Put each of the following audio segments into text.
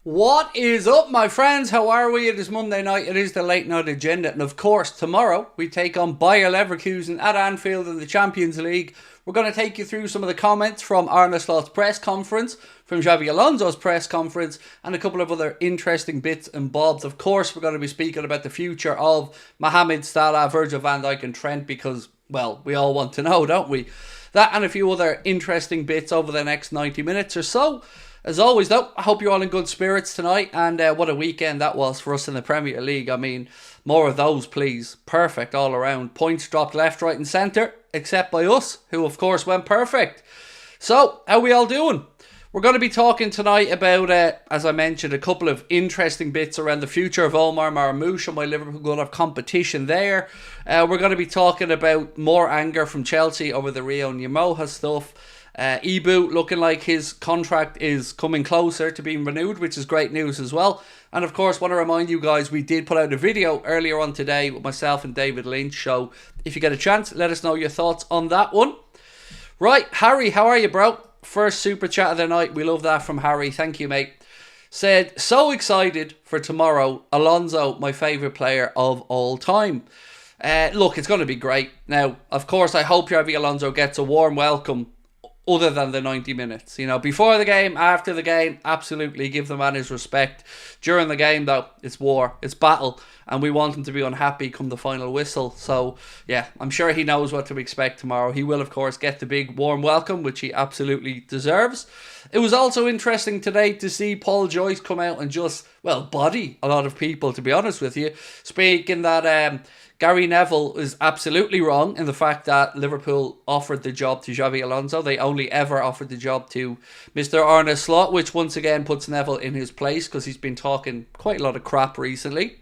What is up, my friends? How are we? It is Monday night. It is the late night agenda. And of course, tomorrow we take on Bayer Leverkusen at Anfield in the Champions League. We're going to take you through some of the comments from Arne Slot's press conference, from Xabi Alonso's press conference, and a couple of other interesting bits and bobs. Of course, we're going to be speaking about the future of Mohamed Salah, Virgil van Dijk and Trent because, well, we all want to know, don't we? That and a few other interesting bits over the next 90 minutes or so. As always, though, I hope you're all in good spirits tonight, and what a weekend that was for us in the Premier League. I mean, more of those, please. Perfect all around. Points dropped left, right and centre, except by us, who of course went perfect. So, how are we all doing? We're going to be talking tonight about, as I mentioned, a couple of interesting bits around the future of Omar Marmoush and why Liverpool going to have competition there. We're going to be talking about more anger from Chelsea over the Rio Nyamoha stuff. Ibu looking like his contract is coming closer to being renewed, which is great news as well. And of course, want to remind you guys, we did put out a video earlier on today with myself and David Lynch. So if you get a chance, let us know your thoughts on that one. Right, Harry, how are you, bro? First super chat of the night. We love that from Harry. Thank you, mate. Said, so excited for tomorrow. Alonso, my favourite player of all time. Look, it's going to be great. Now, of course, I hope Xabi Alonso gets a warm welcome other than the 90 minutes. You know, before the game, after the game, absolutely give the man his respect. During the game, though, it's war, it's battle, and we want him to be unhappy come the final whistle. So, yeah, I'm sure he knows what to expect tomorrow. He will, of course, get the big warm welcome, which he absolutely deserves. It was also interesting today to see Paul Joyce come out and just, well, body a lot of people, to be honest with you, speaking that Gary Neville is absolutely wrong in the fact that Liverpool offered the job to Xabi Alonso. They only ever offered the job to Mr. Arne Slot, which once again puts Neville in his place because he's been talking quite a lot of crap recently.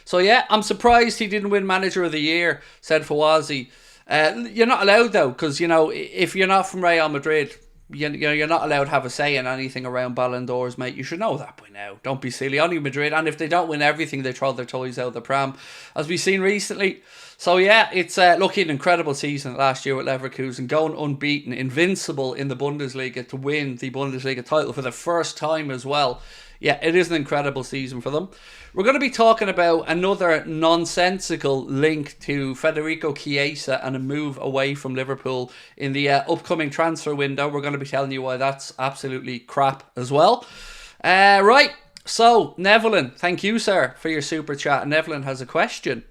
So yeah, I'm surprised he didn't win Manager of the Year, said Fawaz. You're not allowed though, because you know, if you're not from Real Madrid, you're not allowed to have a say in anything around Ballon d'Ors, mate. You should know that by now. Don't be silly. Only Madrid. And if they don't win everything, they throw their toys out the pram, as we've seen recently. So yeah, it's looking an incredible season last year with Leverkusen, going unbeaten, invincible in the Bundesliga to win the Bundesliga title for the first time as well. Yeah, it is an incredible season for them. We're going to be talking about another nonsensical link to Federico Chiesa and a move away from Liverpool in the upcoming transfer window. We're going to be telling you why that's absolutely crap as well. Right, so Nevlin, thank you, sir, for your super chat. Nevlin has a question.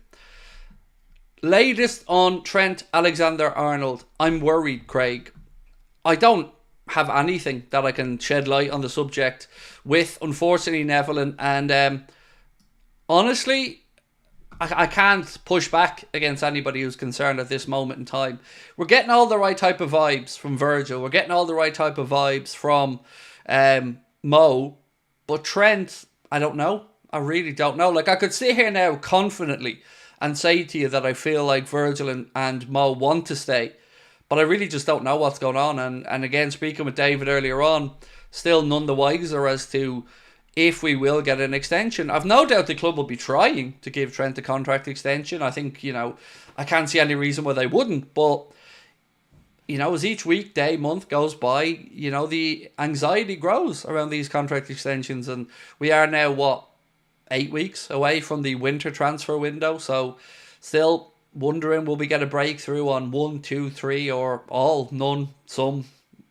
Latest on Trent Alexander-Arnold. I'm worried, Craig. I don't have anything that I can shed light on the subject with, unfortunately, Neville, and honestly, I can't push back against anybody who's concerned at this moment in time. We're getting all the right type of vibes from Virgil, we're getting all the right type of vibes from Mo, but Trent, I don't know. I really don't know. Like, I could sit here now confidently and say to you that I feel like Virgil and Mo want to stay, but I really just don't know what's going on. And again, speaking with David earlier on, still none the wiser as to if we will get an extension. I've no doubt the club will be trying to give Trent a contract extension. I think, you know, I can't see any reason why they wouldn't. But, you know, as each week, day, month goes by, you know, the anxiety grows around these contract extensions. And we are now, 8 weeks away from the winter transfer window. So still wondering, will we get a breakthrough on 1, 2, 3 or all, none, some,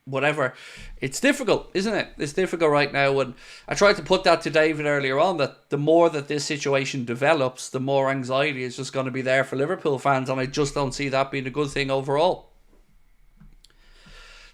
whatever. It's difficult, isn't it? It's difficult right now, and I tried to put that to David earlier on, that the more that this situation develops, the more anxiety is just going to be there for Liverpool fans, and I just don't see that being a good thing overall.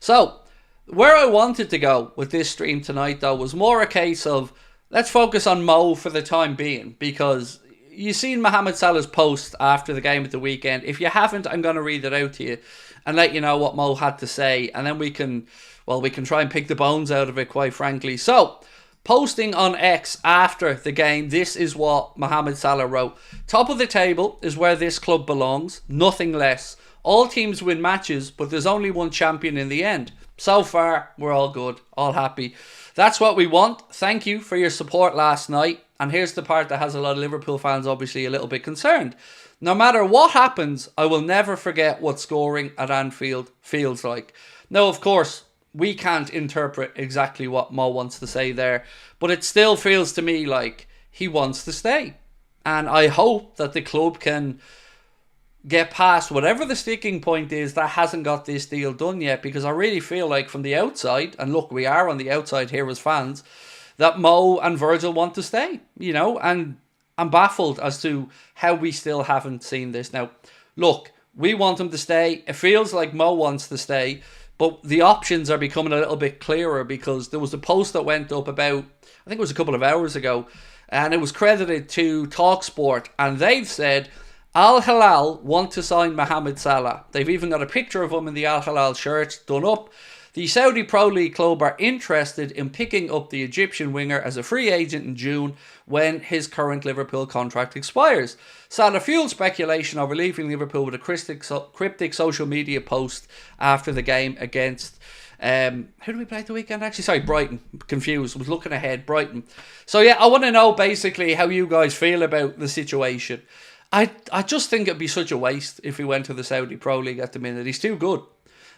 So, where I wanted to go with this stream tonight, though, was more a case of, let's focus on Mo for the time being, because you've seen Mohamed Salah's post after the game at the weekend. If you haven't, I'm going to read it out to you and let you know what Mo had to say. And then we can try and pick the bones out of it, quite frankly. So, posting on X after the game, this is what Mohamed Salah wrote. Top of the table is where this club belongs, nothing less. All teams win matches, but there's only one champion in the end. So far, we're all good, all happy. That's what we want. Thank you for your support last night. And here's the part that has a lot of Liverpool fans obviously a little bit concerned. No matter what happens, I will never forget what scoring at Anfield feels like. Now, of course, we can't interpret exactly what Mo wants to say there, but it still feels to me like he wants to stay. And I hope that the club can get past whatever the sticking point is that hasn't got this deal done yet, because I really feel like from the outside, and look, we are on the outside here as fans, that Mo and Virgil want to stay, you know, and I'm baffled as to how we still haven't seen this. Now, look, we want him to stay. It feels like Mo wants to stay, but the options are becoming a little bit clearer, because there was a post that went up about, I think it was a couple of hours ago, and it was credited to TalkSport, and they've said Al Hilal want to sign Mohamed Salah. They've even got a picture of him in the Al Hilal shirt done up. The Saudi Pro League club are interested in picking up the Egyptian winger as a free agent in June when his current Liverpool contract expires. Salah fueled speculation over leaving Liverpool with a cryptic social media post after the game against who do we play at the weekend actually? Sorry, Brighton. Confused. Was looking ahead. Brighton. So yeah, I want to know basically how you guys feel about the situation. I just think it'd be such a waste if he went to the Saudi Pro League at the minute. He's too good.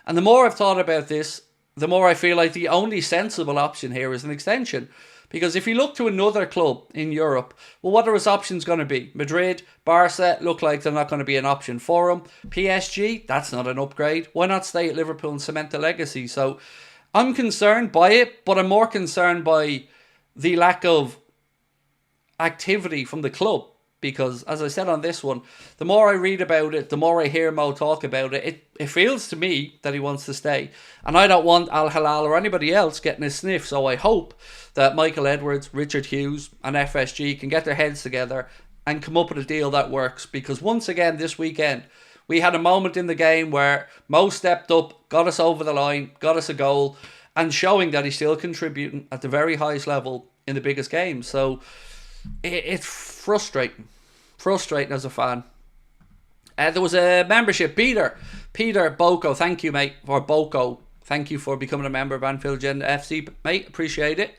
And the more I've thought about this, the more I feel like the only sensible option here is an extension. Because if you look to another club in Europe, well, what are his options going to be? Madrid, Barca, look like they're not going to be an option for him. PSG, that's not an upgrade. Why not stay at Liverpool and cement the legacy? So I'm concerned by it, but I'm more concerned by the lack of activity from the club. Because, as I said on this one, the more I read about it, the more I hear Mo talk about it, it feels to me that he wants to stay. And I don't want Al Hilal or anybody else getting a sniff, so I hope that Michael Edwards, Richard Hughes and FSG can get their heads together and come up with a deal that works. Because once again, this weekend, we had a moment in the game where Mo stepped up, got us over the line, got us a goal, and showing that he's still contributing at the very highest level in the biggest games. So it's frustrating as a fan. There was a membership, Peter Boko, thank you mate, or Boko, thank you for becoming a member of Anfield Agenda FC mate, appreciate it.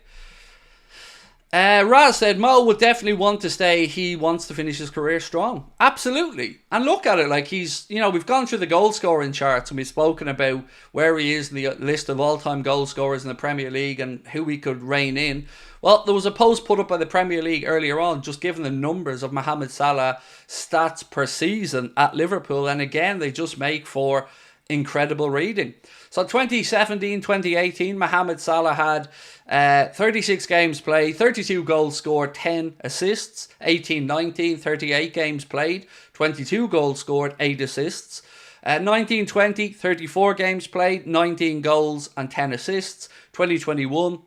Raz said Mo would definitely want to stay. He wants to finish his career strong. Absolutely. And look at it, like he's, you know, we've gone through the goal scoring charts and we've spoken about where he is in the list of all-time goal scorers in the Premier League and who we could rein in. Well, there was a post put up by the Premier League earlier on, just giving the numbers of Mohamed Salah stats per season at Liverpool. And again, they just make for incredible reading. So 2017-2018, Mohamed Salah had 36 games played, 32 goals scored, 10 assists. 18-19, 38 games played, 22 goals scored, 8 assists. 19-20, 34 games played, 19 goals and 10 assists. 2021,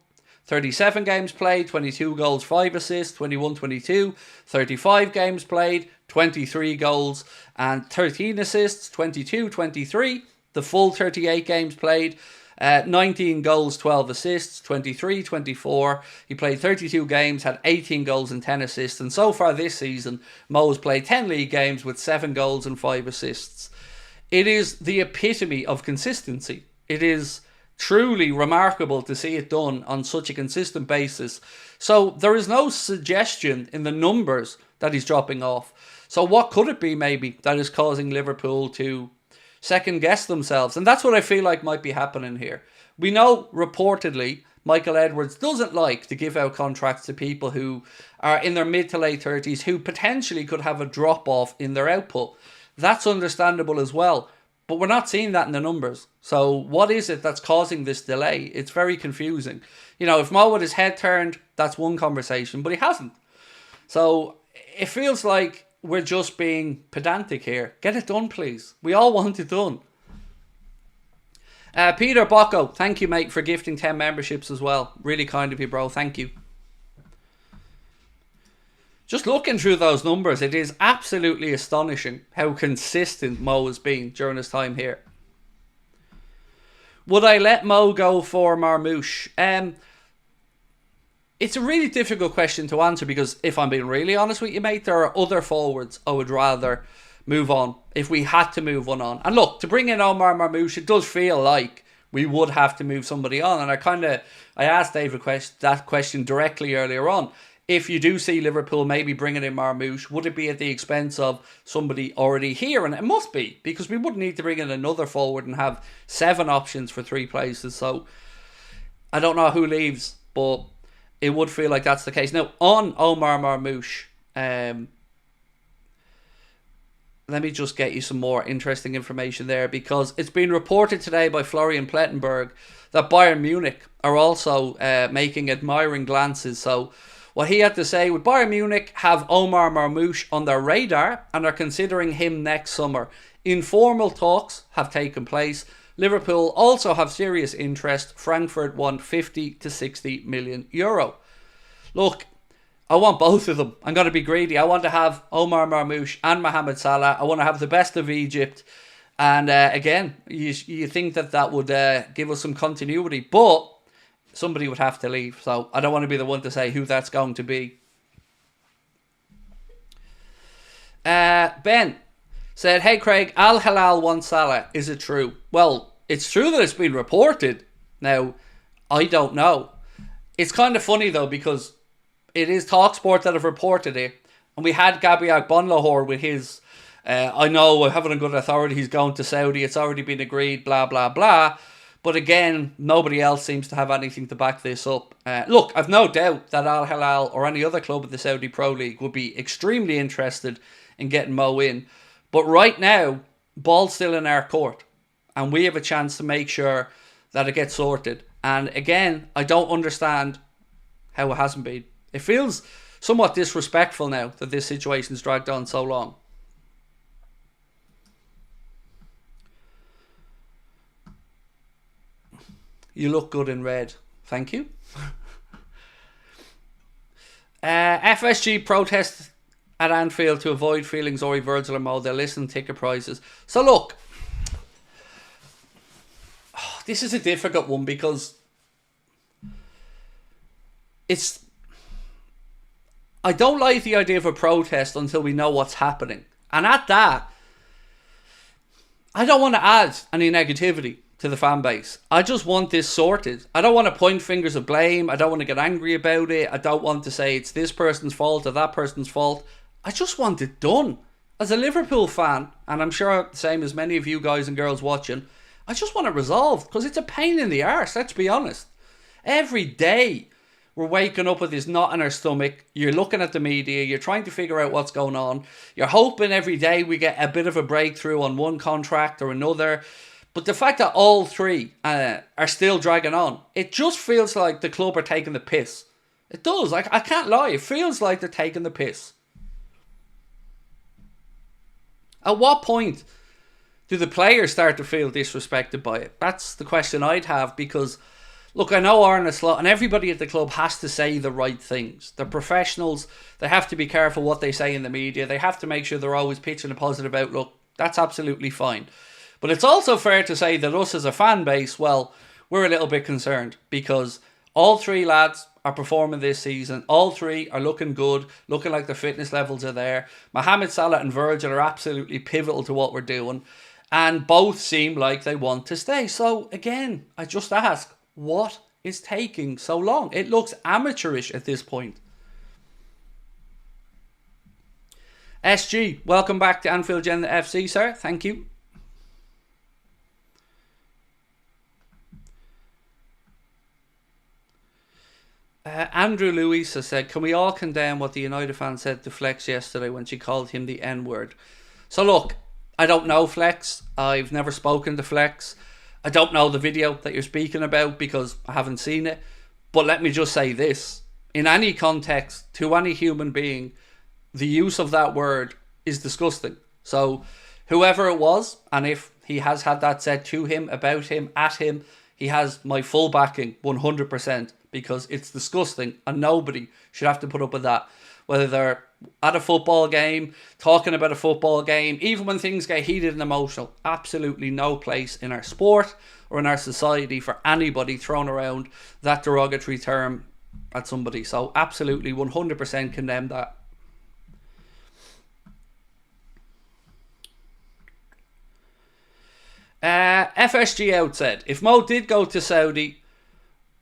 37 games played, 22 goals, 5 assists. 21-22, 35 games played, 23 goals and 13 assists. 22-23, the full 38 games played, 19 goals, 12 assists. 23-24, he played 32 games, had 18 goals and 10 assists. And so far this season, Mo has played 10 league games with 7 goals and 5 assists. It is the epitome of consistency. It is truly remarkable to see it done on such a consistent basis. So there is no suggestion in the numbers that he's dropping off. So what could it be maybe that is causing Liverpool to second guess themselves? And that's what I feel like might be happening here. We know reportedly Michael Edwards doesn't like to give out contracts to people who are in their mid to late 30s who potentially could have a drop off in their output. That's understandable as well. But we're not seeing that in the numbers. So what is it that's causing this delay? It's very confusing. You know, if Mo had his head turned, that's one conversation, but he hasn't. So it feels like we're just being pedantic here. Get it done, please. We all want it done. Peter Bocco, thank you, mate, for gifting 10 memberships as well. Really kind of you, bro. Thank you. Just looking through those numbers, it is absolutely astonishing how consistent Mo has been during his time here. Would I let Mo go for Marmoush? It's a really difficult question to answer because if I'm being really honest with you, mate, there are other forwards I would rather move on if we had to move one on. And look, to bring in Omar Marmoush, it does feel like we would have to move somebody on. And I asked David that question directly earlier on. if you do see Liverpool maybe bringing in Marmoush, would it be at the expense of somebody already here? And it must be, because we wouldn't need to bring in another forward and have 7 options for 3 places. So I don't know who leaves, but it would feel like that's the case. Now, on Omar Marmoush, let me just get you some more interesting information there, because it's been reported today by Florian Plettenberg that Bayern Munich are also making admiring glances. So what he had to say, would Bayern Munich have Omar Marmoush on their radar and are considering him next summer? Informal talks have taken place. Liverpool also have serious interest. Frankfurt want 50 to 60 million euro. Look, I want both of them. I'm going to be greedy. I want to have Omar Marmoush and Mohamed Salah. I want to have the best of Egypt. And again, you think that would give us some continuity, but somebody would have to leave. So I don't want to be the one to say who that's going to be. Ben said, hey Craig, Al Hilal wants Salah. Is it true? Well, it's true that it's been reported. Now, I don't know. It's kind of funny though, because it is TalkSport that have reported it. And we had Gabriel Bonlahor with his, I know I haven't a good authority, he's going to Saudi, it's already been agreed, blah, blah, blah. But again, nobody else seems to have anything to back this up. Look, I've no doubt that Al Hilal or any other club of the Saudi Pro League would be extremely interested in getting Mo in. But right now, ball's still in our court. And we have a chance to make sure that it gets sorted. And again, I don't understand how it hasn't been. It feels somewhat disrespectful now that this situation's dragged on so long. You look good in red. Thank you. FSG protest at Anfield to avoid feelings Ori, Virgil and Mo. They'll listen ticket prices. So look, this is a difficult one, because I don't like the idea of a protest until we know what's happening. And at that, I don't want to add any negativity to the fan base. I just want this sorted. I don't want to point fingers of blame. I don't want to get angry about it. I don't want to say it's this person's fault or that person's fault. I just want it done. As a Liverpool fan, and I'm sure the same as many of you guys and girls watching, I just want it resolved, because it's a pain in the arse, let's be honest. Every day we're waking up with this knot in our stomach. You're looking at the media, you're trying to figure out what's going on. You're hoping every day we get a bit of a breakthrough on one contract or another. But the fact that all 3 are still dragging on, it just feels like the club are taking the piss. It does. I can't lie. It feels like they're taking the piss. At what point do the players start to feel disrespected by it? That's the question I'd have, because, look, I know Arne Slot and everybody at the club has to say the right things. They're professionals. They have to be careful what they say in the media. They have to make sure they're always pitching a positive outlook. That's absolutely fine. But it's also fair to say that us as a fan base, well, we're a little bit concerned, because all 3 lads are performing this season. All 3 are looking good, looking like their fitness levels are there. Mohamed Salah and Virgil are absolutely pivotal to what we're doing. And both seem like they want to stay. So again, I just ask, what is taking so long? It looks amateurish at this point. SG, welcome back to Anfield Agenda FC, sir. Thank you. Andrew Lewis has said, can we all condemn what the United fan said to Flex yesterday when she called him the N-word? So look, I don't know Flex. I've never spoken to Flex. I don't know the video that you're speaking about, because I haven't seen it. But let me just say this. In any context, to any human being, the use of that word is disgusting. So whoever it was, and if he has had that said to him, about him, at him, he has my full backing, 100%, because it's disgusting and nobody should have to put up with that. Whether they're at a football game, talking about a football game, even when things get heated and emotional, absolutely no place in our sport or in our society for anybody throwing around that derogatory term at somebody. So absolutely 100% condemn that. FSG out said, if Mo did go to Saudi,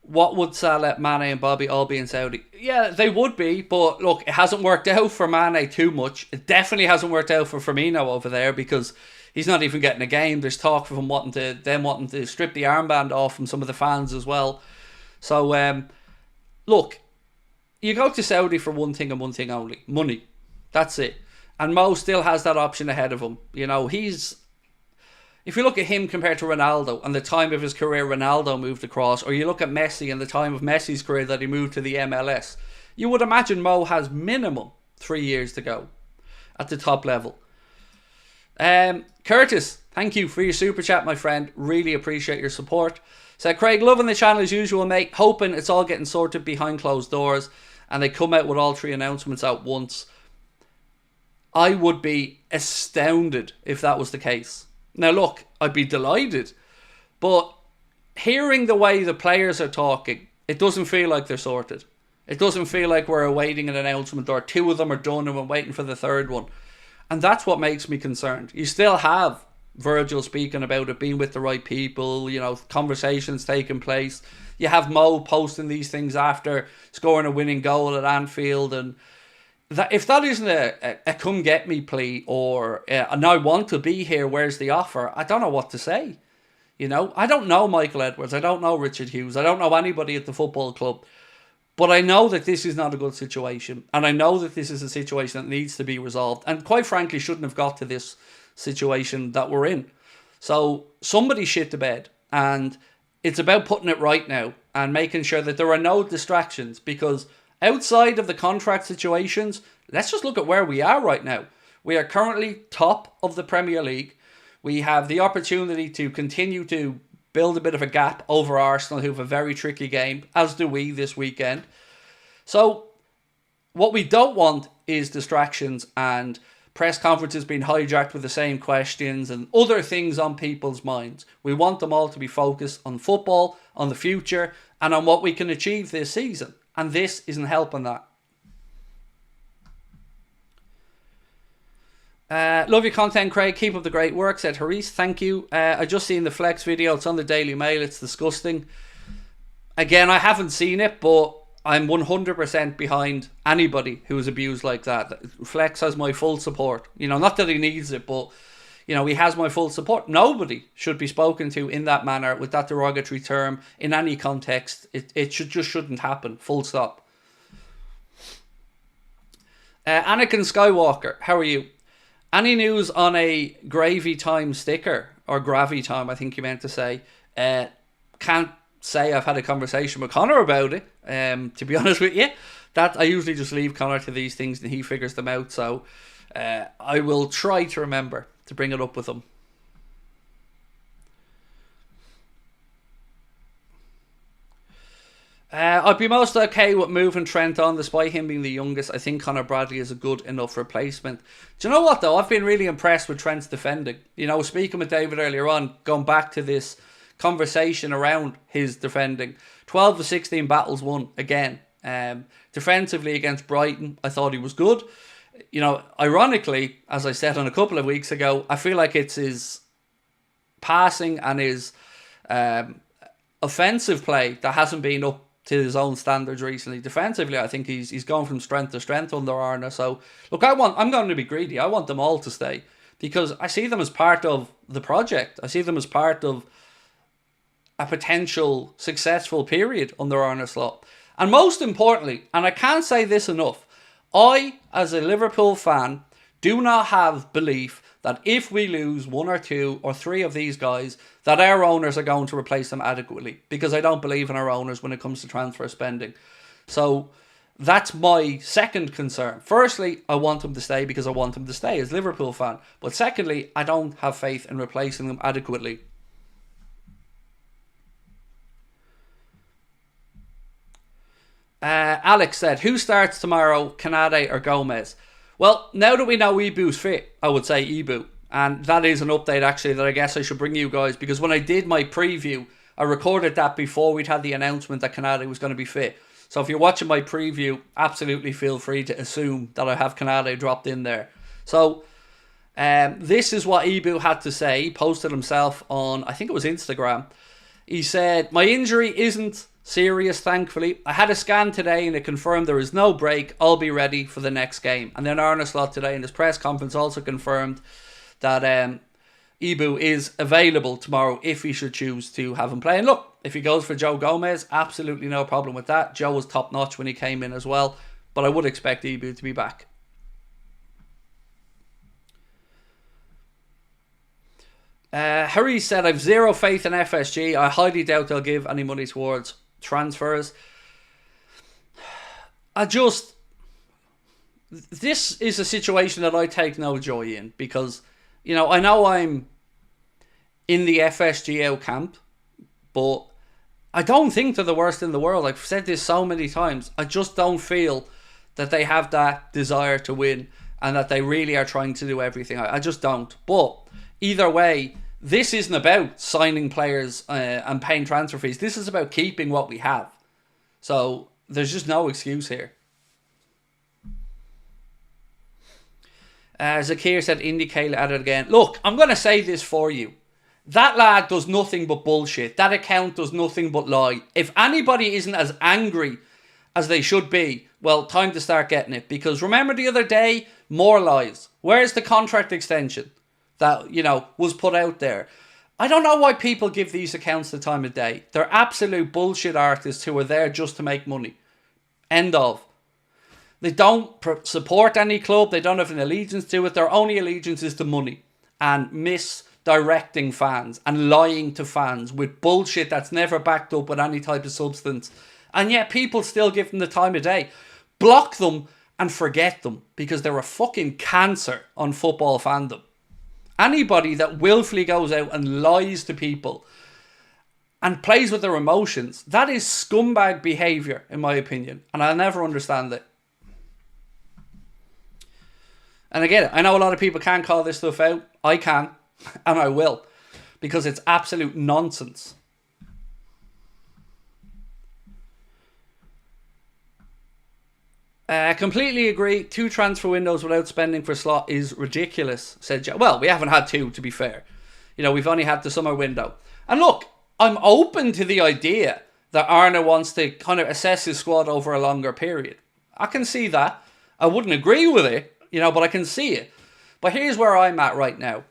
what would Salah, Mane and Bobby all be in Saudi? Yeah, they would be, but look, it hasn't worked out for Mane too much. It definitely hasn't worked out for Firmino over there because he's not even getting a game. There's talk of him wanting to strip the armband off from some of the fans as well. So, look, you go to Saudi for one thing and one thing only: money. That's it. And Mo still has that option ahead of him. You know, if you look at him compared to Ronaldo and the time of his career Ronaldo moved across, or you look at Messi and the time of Messi's career that he moved to the MLS, you would imagine Mo has minimum 3 years to go at the top level. Curtis, thank you for your super chat, my friend. Really appreciate your support. Said, Craig, loving the channel as usual, mate. Hoping it's all getting sorted behind closed doors and they come out with all 3 announcements at once. I would be astounded if that was the case. Now look, I'd be delighted, but hearing the way the players are talking, it doesn't feel like they're sorted. It doesn't feel like we're awaiting an announcement or 2 of them are done and we're waiting for the 3rd one. And that's what makes me concerned. You still have Virgil speaking about it being with the right people, you know, conversations taking place. You have Mo posting these things after scoring a winning goal at Anfield, and if that isn't a come get me plea or and I want to be here, where's the offer? I don't know what to say. You know, I don't know Michael Edwards. I don't know Richard Hughes. I don't know anybody at the football club. But I know that this is not a good situation. And I know that this is a situation that needs to be resolved. And quite frankly, shouldn't have got to this situation that we're in. So somebody shit the bed. And it's about putting it right now and making sure that there are no distractions. Because outside of the contract situations, let's just look at where we are right now. We are currently top of the Premier League. We have the opportunity to continue to build a bit of a gap over Arsenal, who have a very tricky game, as do we this weekend. So what we don't want is distractions and press conferences being hijacked with the same questions and other things on people's minds. We want them all to be focused on football, on the future, and on what we can achieve this season. And this isn't helping that. Love your content, Craig. Keep up the great work, said Haris. Thank you. I just seen the Flex video. It's on the Daily Mail. It's disgusting. Again, I haven't seen it, but I'm 100% behind anybody who is abused like that. Flex has my full support. You know, not that he needs it, but, you know, he has my full support. Nobody should be spoken to in that manner with that derogatory term in any context. It just shouldn't happen. Full stop. Anakin Skywalker, how are you? Any news on a Gravy Time sticker, or Gravy Time, I think you meant to say? Can't say I've had a conversation with Connor about it, to be honest with you. That I usually just leave Connor to these things and he figures them out, so I will try to remember to bring it up with him. I'd be most okay with moving Trent on, despite him being the youngest. I think Conor Bradley is a good enough replacement. Do you know what, though? I've been really impressed with Trent's defending. You know, speaking with David earlier on, going back to this conversation around his defending. 12 of 16 battles won, again. Defensively against Brighton, I thought he was good. You know, ironically, as I said on a couple of weeks ago, I feel like it's his passing and his offensive play that hasn't been up to his own standards recently. Defensively, I think he's gone from strength to strength under Arna. So, look, I'm going to be greedy. I want them all to stay because I see them as part of the project. I see them as part of a potential successful period under Arne Slot. And most importantly, and I can't say this enough, I, as a Liverpool fan, do not have belief that if we lose 1 or 2 or 3 of these guys, that our owners are going to replace them adequately. Because I don't believe in our owners when it comes to transfer spending. So that's my second concern. Firstly, I want them to stay because I want them to stay as a Liverpool fan. But secondly, I don't have faith in replacing them adequately. Alex said, who starts tomorrow, Canade or Gomez? Well, now that we know Ibu's fit, I would say Ibu. And that is an update actually that I guess I should bring you guys, because when I did my preview, I recorded that before we'd had the announcement that Canade was going to be fit. So if you're watching my preview, absolutely feel free to assume that I have Canade dropped in there. So this is what Ibu had to say. He posted himself on, I think it was Instagram. He said, my injury isn't serious, thankfully. I had a scan today and it confirmed there is no break. I'll be ready for the next game. And then Arne Slot today in his press conference also confirmed that Ibu is available tomorrow if he should choose to have him play. And look, if he goes for Joe Gomez, absolutely no problem with that. Joe was top notch when he came in as well, but I would expect Ibu to be back. Harry said, I've zero faith in FSG. I highly doubt they'll give any money towards transfers. This is a situation that I take no joy in because, you know I'm in the FSG camp, but I don't think they're the worst in the world. I've said this so many times. I just don't feel that they have that desire to win and that they really are trying to do everything. I just don't. But either way, this isn't about signing players and paying transfer fees. This is about keeping what we have. So there's just no excuse here. Zakir said, Indicate at it again. Look, I'm going to say this for you. That lad does nothing but bullshit. That account does nothing but lie. If anybody isn't as angry as they should be, well, time to start getting it. Because remember the other day, more lies. Where's the contract extension that, was put out there? I don't know why people give these accounts the time of day. They're absolute bullshit artists who are there just to make money. End of. They don't support any club. They don't have an allegiance to it. Their only allegiance is to money and misdirecting fans and lying to fans with bullshit that's never backed up with any type of substance. And yet people still give them the time of day. Block them and forget them because they're a fucking cancer on football fandom. Anybody that willfully goes out and lies to people and plays with their emotions, that is scumbag behaviour, in my opinion. And I'll never understand it. And again, I know a lot of people can't call this stuff out. I can, and I will, because it's absolute nonsense. Completely agree. 2 transfer windows without spending for Slot is ridiculous, said Joe. Well, we haven't had 2, to be fair. We've only had the summer window. And look, I'm open to the idea that Arne wants to kind of assess his squad over a longer period. I can see that. I wouldn't agree with it, but I can see it. But here's where I'm at right now.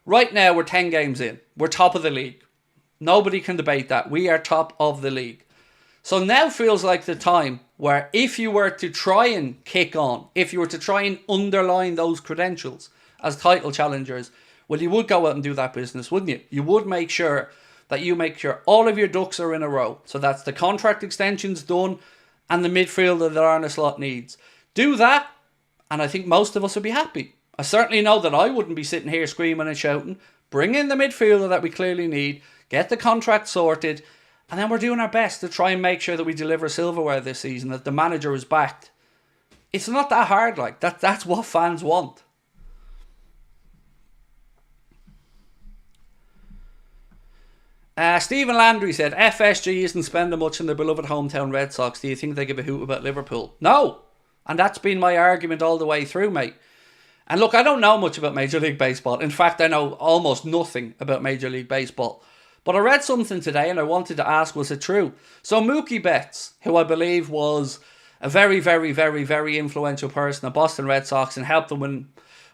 Right now, we're 10 games in. We're top of the league. Nobody can debate that. We are top of the league. So now feels like the time where if you were to try and kick on, if you were to try and underline those credentials as title challengers, well, you would go out and do that business, wouldn't you? You would make sure that all of your ducks are in a row. So that's the contract extensions done and the midfielder that Arne Slot needs. Do that, and I think most of us would be happy. I certainly know that I wouldn't be sitting here screaming and shouting. Bring in the midfielder that we clearly need, get the contract sorted, and then we're doing our best to try and make sure that we deliver silverware this season, that the manager is backed. It's not that hard, that's what fans want. Stephen Landry said, FSG isn't spending much in their beloved hometown Red Sox. Do you think they give a hoot about Liverpool? No. And that's been my argument all the way through, mate. And look, I don't know much about Major League Baseball. In fact, I know almost nothing about Major League Baseball. But I read something today and I wanted to ask, was it true? So Mookie Betts, who I believe was a very, very, very, very influential person at Boston Red Sox and helped them win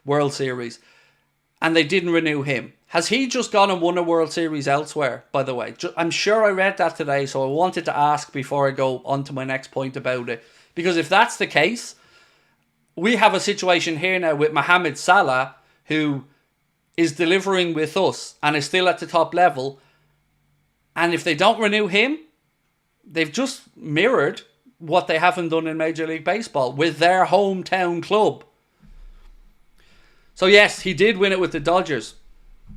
World Series, and they didn't renew him. Has he just gone and won a World Series elsewhere, by the way? I'm sure I read that today, so I wanted to ask before I go on to my next point about it. Because if that's the case, we have a situation here now with Mohamed Salah, who is delivering with us and is still at the top level. And if they don't renew him, they've just mirrored what they haven't done in Major League Baseball with their hometown club. So yes, he did win it with the Dodgers.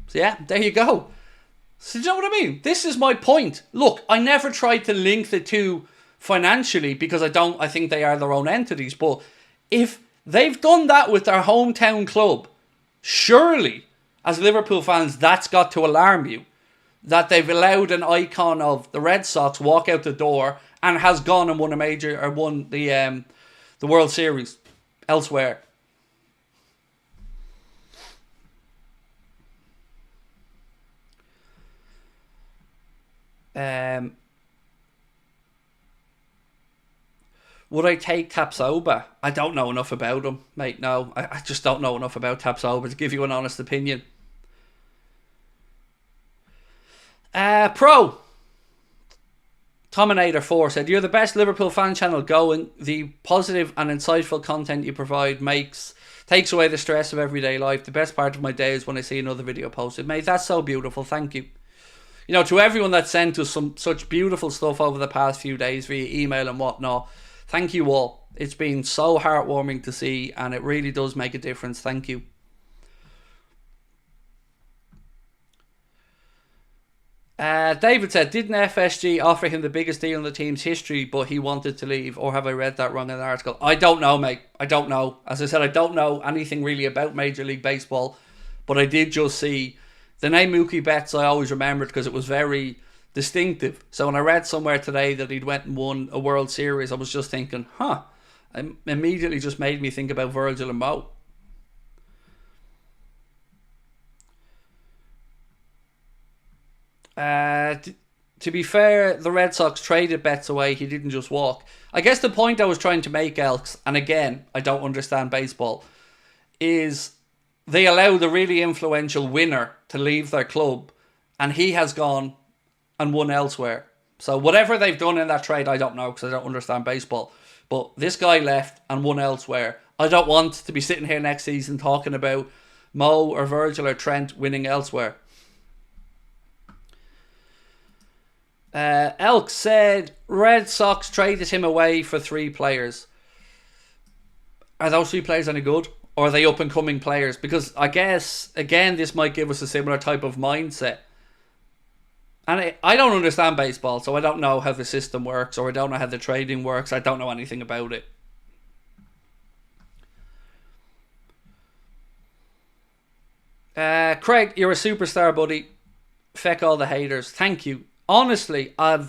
So yeah, there you go. So do you know what I mean? This is my point. Look, I never tried to link the two financially because I think they are their own entities. But if they've done that with their hometown club, surely, as Liverpool fans, that's got to alarm you. That they've allowed an icon of the Red Sox walk out the door and has gone and won the World Series elsewhere. Would I take Tapsoba? I don't know enough about him, mate. No, I just don't know enough about Tapsoba to give you an honest opinion. Pro Tominator 4 said, "You're the best Liverpool fan channel going. The positive and insightful content you provide takes away the stress of everyday life. The best part of my day is when I see another video posted." Mate, that's so beautiful. Thank you. You know, to everyone that sent us some such beautiful stuff over the past few days via email and whatnot, thank you all. It's been so heartwarming to see, and it really does make a difference. Thank you. David said, "Didn't FSG offer him the biggest deal in the team's history, but he wanted to leave? Or have I read that wrong in the article?" I don't know, mate. I don't know. As I said, I don't know anything really about Major League Baseball, but I did just see the name Mookie Betts. I always remembered because it was very distinctive. So when I read somewhere today that he'd went and won a World Series, I was just thinking, it immediately just made me think about Virgil and Mo. To be fair, the Red Sox traded Betts away. He didn't just walk. I guess the point I was trying to make, Elks, and again, I don't understand baseball, is they allow the really influential winner to leave their club, and he has gone and won elsewhere. So whatever they've done in that trade, I don't know because I don't understand baseball. But this guy left and won elsewhere. I don't want to be sitting here next season talking about Mo or Virgil or Trent winning elsewhere. Elk said Red Sox traded him away for 3 players. Are those 3 players any good? Or are they up and coming players? Because I guess, again, this might give us a similar type of mindset. And I don't understand baseball, so I don't know how the system works, or I don't know how the trading works. I don't know anything about it. Craig, you're a superstar, buddy. Feck all the haters. Thank you. Honestly, I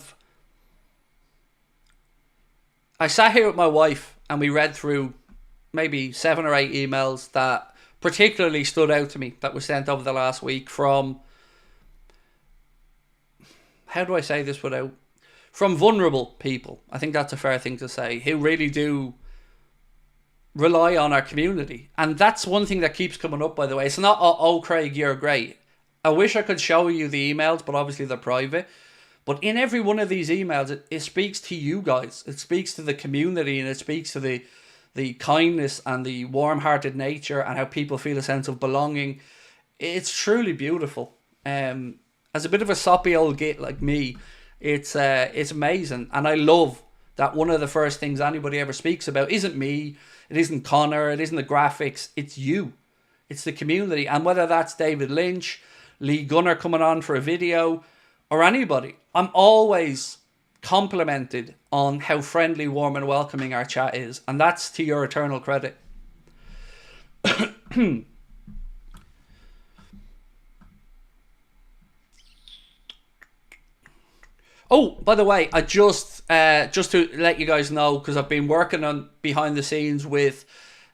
sat here with my wife and we read through maybe 7 or 8 emails that particularly stood out to me that were sent over the last week from, how do I say this without, from vulnerable people. I think that's a fair thing to say, who really do rely on our community. And that's one thing that keeps coming up, by the way. It's not, oh Craig, you're great. I wish I could show you the emails, but obviously they're private. But in every one of these emails, it speaks to you guys. It speaks to the community, and it speaks to the kindness and the warm-hearted nature and how people feel a sense of belonging. It's truly beautiful. As a bit of a soppy old git like me, it's amazing. And I love that one of the first things anybody ever speaks about isn't me, it isn't Connor, it isn't the graphics, it's you. It's the community. And whether that's David Lynch, Lee Gunner coming on for a video, or anybody, I'm always complimented on how friendly, warm and welcoming our chat is. And that's to your eternal credit. Oh, by the way, I just to let you guys know, because I've been working on behind the scenes with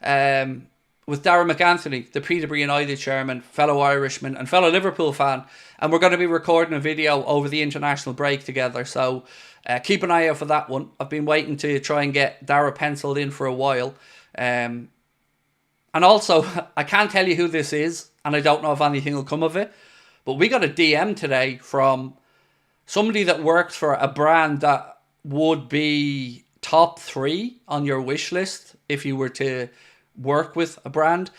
Darren McAnthony, the Peterborough United chairman, fellow Irishman and fellow Liverpool fan, and we're going to be recording a video over the international break together, so keep an eye out for that one. I've been waiting to try and get Darren penciled in for a while, and also, I can't tell you who this is, and I don't know if anything will come of it, but we got a DM today from somebody that works for a brand that would be top 3 on your wish list if you were to work with a brand.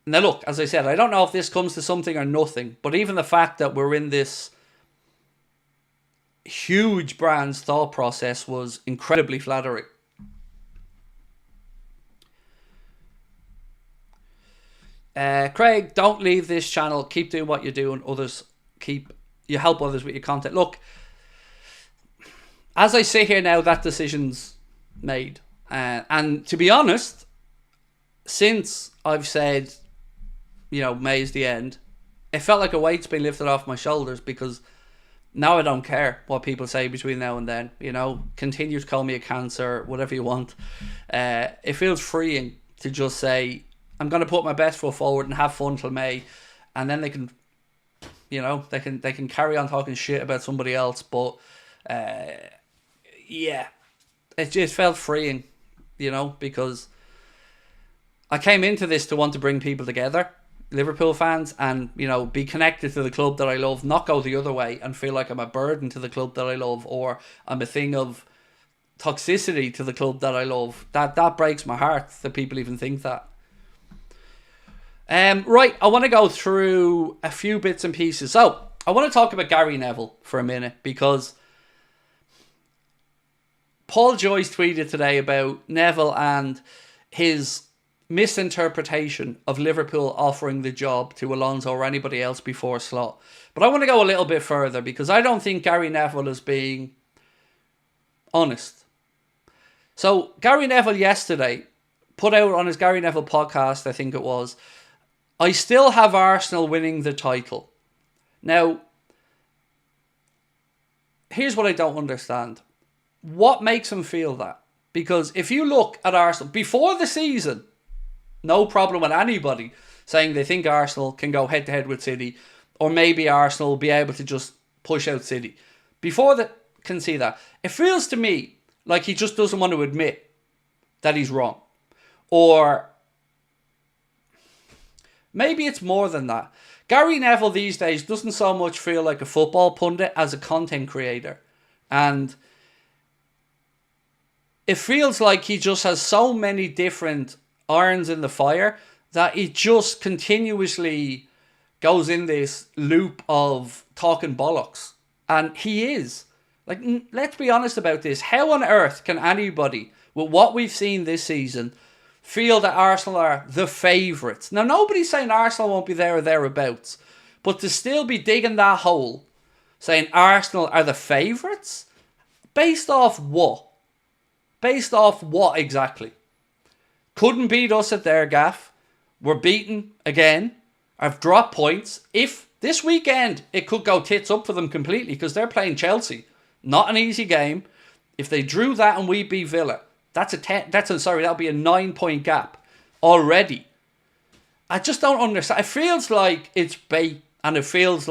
Now look, as I said, I don't know if this comes to something or nothing, but even the fact that we're in this huge brand's thought process was incredibly flattering. Craig, don't leave this channel. Keep doing what you're doing. You help others with your content. Look, as I sit here now, that decision's made. And to be honest, since I've said, May is the end, it felt like a weight's been lifted off my shoulders, because now I don't care what people say between now and then. Continue to call me a cancer, whatever you want. It feels freeing to just say, I'm going to put my best foot forward and have fun till May, and then they can, they can carry on talking shit about somebody else. But yeah, it just felt freeing you know, because I came into this to want to bring people together, Liverpool fans, and, you know, be connected to the club that I love, not go the other way and feel like I'm a burden to the club that I love, or I'm a thing of toxicity to the club that I love. That breaks my heart that people even think that. Right, I want to go through a few bits and pieces. So, I want to talk about Gary Neville for a minute, because Paul Joyce tweeted today about Neville and his misinterpretation of Liverpool offering the job to Alonso or anybody else before Slot. But I want to go a little bit further, because I don't think Gary Neville is being honest. So Gary Neville yesterday put out on his Gary Neville podcast, I think it was, I still have Arsenal winning the title. Now, here's what I don't understand. What makes him feel that? Because if you look at Arsenal before the season, no problem with anybody saying they think Arsenal can go head-to-head with City, or maybe Arsenal will be able to just push out City. Before that, can see that. It feels to me like he just doesn't want to admit that he's wrong. Or maybe it's more than that. Gary Neville these days doesn't so much feel like a football pundit as a content creator. And it feels like he just has so many different irons in the fire that he just continuously goes in this loop of talking bollocks. And he is. Like, let's be honest about this. How on earth can anybody, with what we've seen this season, feel that Arsenal are the favourites? Now, nobody's saying Arsenal won't be there or thereabouts, but to still be digging that hole, saying Arsenal are the favourites? Based off what? Based off what exactly? Couldn't beat us at their gaff. We're beaten again. I've dropped points. If this weekend it could go tits up for them completely, because they're playing Chelsea. Not an easy game. If they drew that and we beat Villa, that'll be a 9-point gap already. I just don't understand. It feels like it's bait, and it feels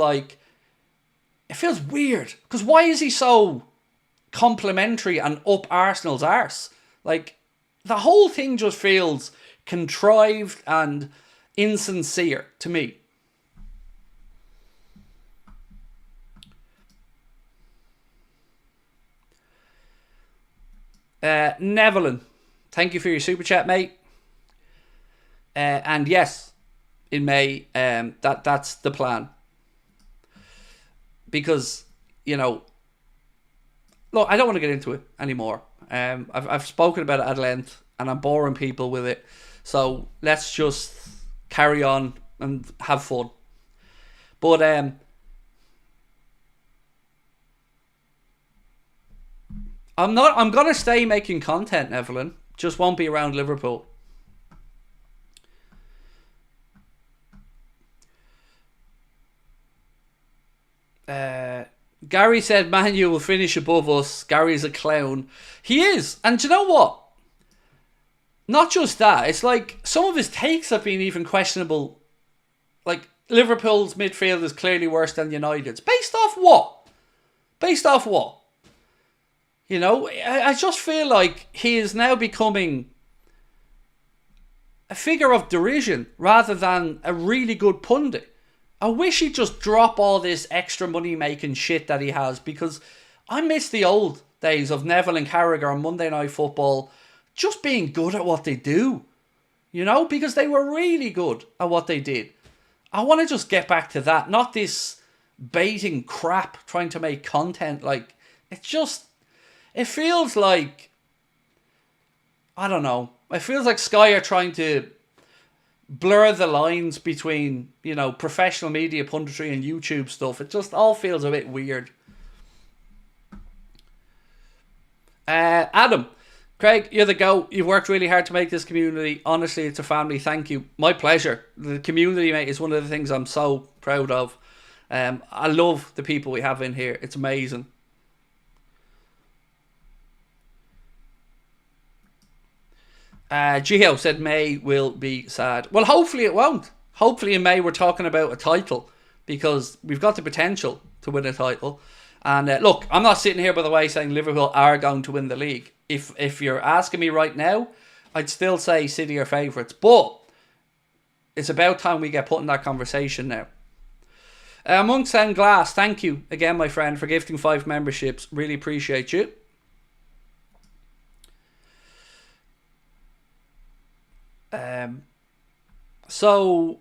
weird. Because why is he so complimentary and up Arsenal's arse? Like, the whole thing just feels contrived and insincere to me. Neville, thank you for your super chat, mate. And yes, in May, that's the plan. Because, you know, look, I don't want to get into it anymore. I've spoken about it at length, and I'm boring people with it. So let's just carry on and have fun. But I'm gonna stay making content, Evelyn. Just won't be around Liverpool. Gary said Man U will finish above us. Gary's a clown. He is. And do you know what? Not just that. It's like some of his takes have been even questionable. Like, Liverpool's midfield is clearly worse than United's. Based off what? Based off what? You know, I just feel like he is now becoming a figure of derision rather than a really good pundit. I wish he'd just drop all this extra money making shit that he has, because I miss the old days of Neville and Carragher on Monday Night Football just being good at what they do. You know, because they were really good at what they did. I want to just get back to that, not this baiting crap trying to make content. Like, it feels like, I don't know, it feels like Sky are trying to blur the lines between, you know, professional media punditry and YouTube stuff. It just all feels a bit weird. Adam, Craig, you're the GOAT. You've worked really hard to make this community. Honestly, it's a family. Thank you. My pleasure. The community, mate, is one of the things I'm so proud of. I love the people we have in here. It's amazing. Gio said May will be sad. Well, hopefully it won't. Hopefully in May we're talking about a title, because we've got the potential to win a title. And look, I'm not sitting here, by the way, saying Liverpool are going to win the league. if you're asking me right now, I'd still say City are favourites. But it's about time we get put in that conversation now. Monks and Glass, thank you again, my friend, for gifting 5 memberships. Really appreciate you. Sorry,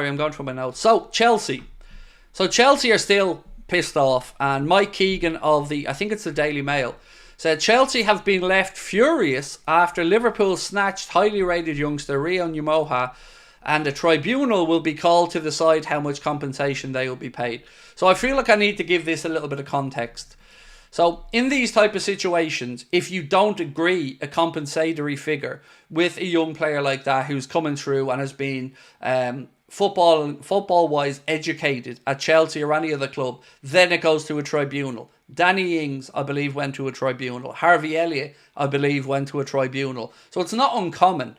I'm going through my notes. So, Chelsea. Chelsea are still pissed off, and Mike Keegan of I think it's the Daily Mail, said Chelsea have been left furious after Liverpool snatched highly rated youngster Rio Nyamoha, and a tribunal will be called to decide how much compensation they will be paid. So I feel like I need to give this a little bit of context. So in these type of situations, if you don't agree a compensatory figure with a young player like that who's coming through and has been football-wise educated at Chelsea or any other club, then it goes to a tribunal. Danny Ings, I believe, went to a tribunal. Harvey Elliott, I believe, went to a tribunal. So it's not uncommon.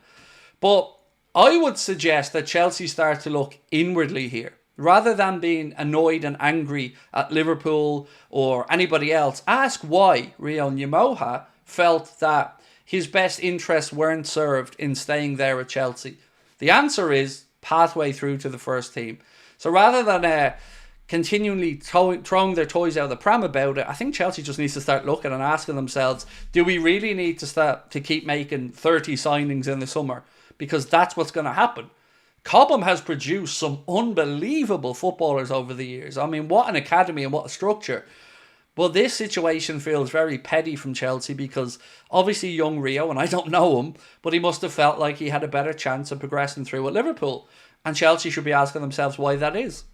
But I would suggest that Chelsea start to look inwardly here. Rather than being annoyed and angry at Liverpool or anybody else, ask why Rio Nyamoha felt that his best interests weren't served in staying there at Chelsea. The answer is pathway through to the first team. So rather than continually throwing their toys out of the pram about it, I think Chelsea just needs to start looking and asking themselves, do we really need to start to keep making 30 signings in the summer? Because that's what's going to happen. Cobham has produced some unbelievable footballers over the years. I mean, what an academy and what a structure. But this situation feels very petty from Chelsea because obviously young Rio, and I don't know him, but he must have felt like he had a better chance of progressing through at Liverpool. And Chelsea should be asking themselves why that is.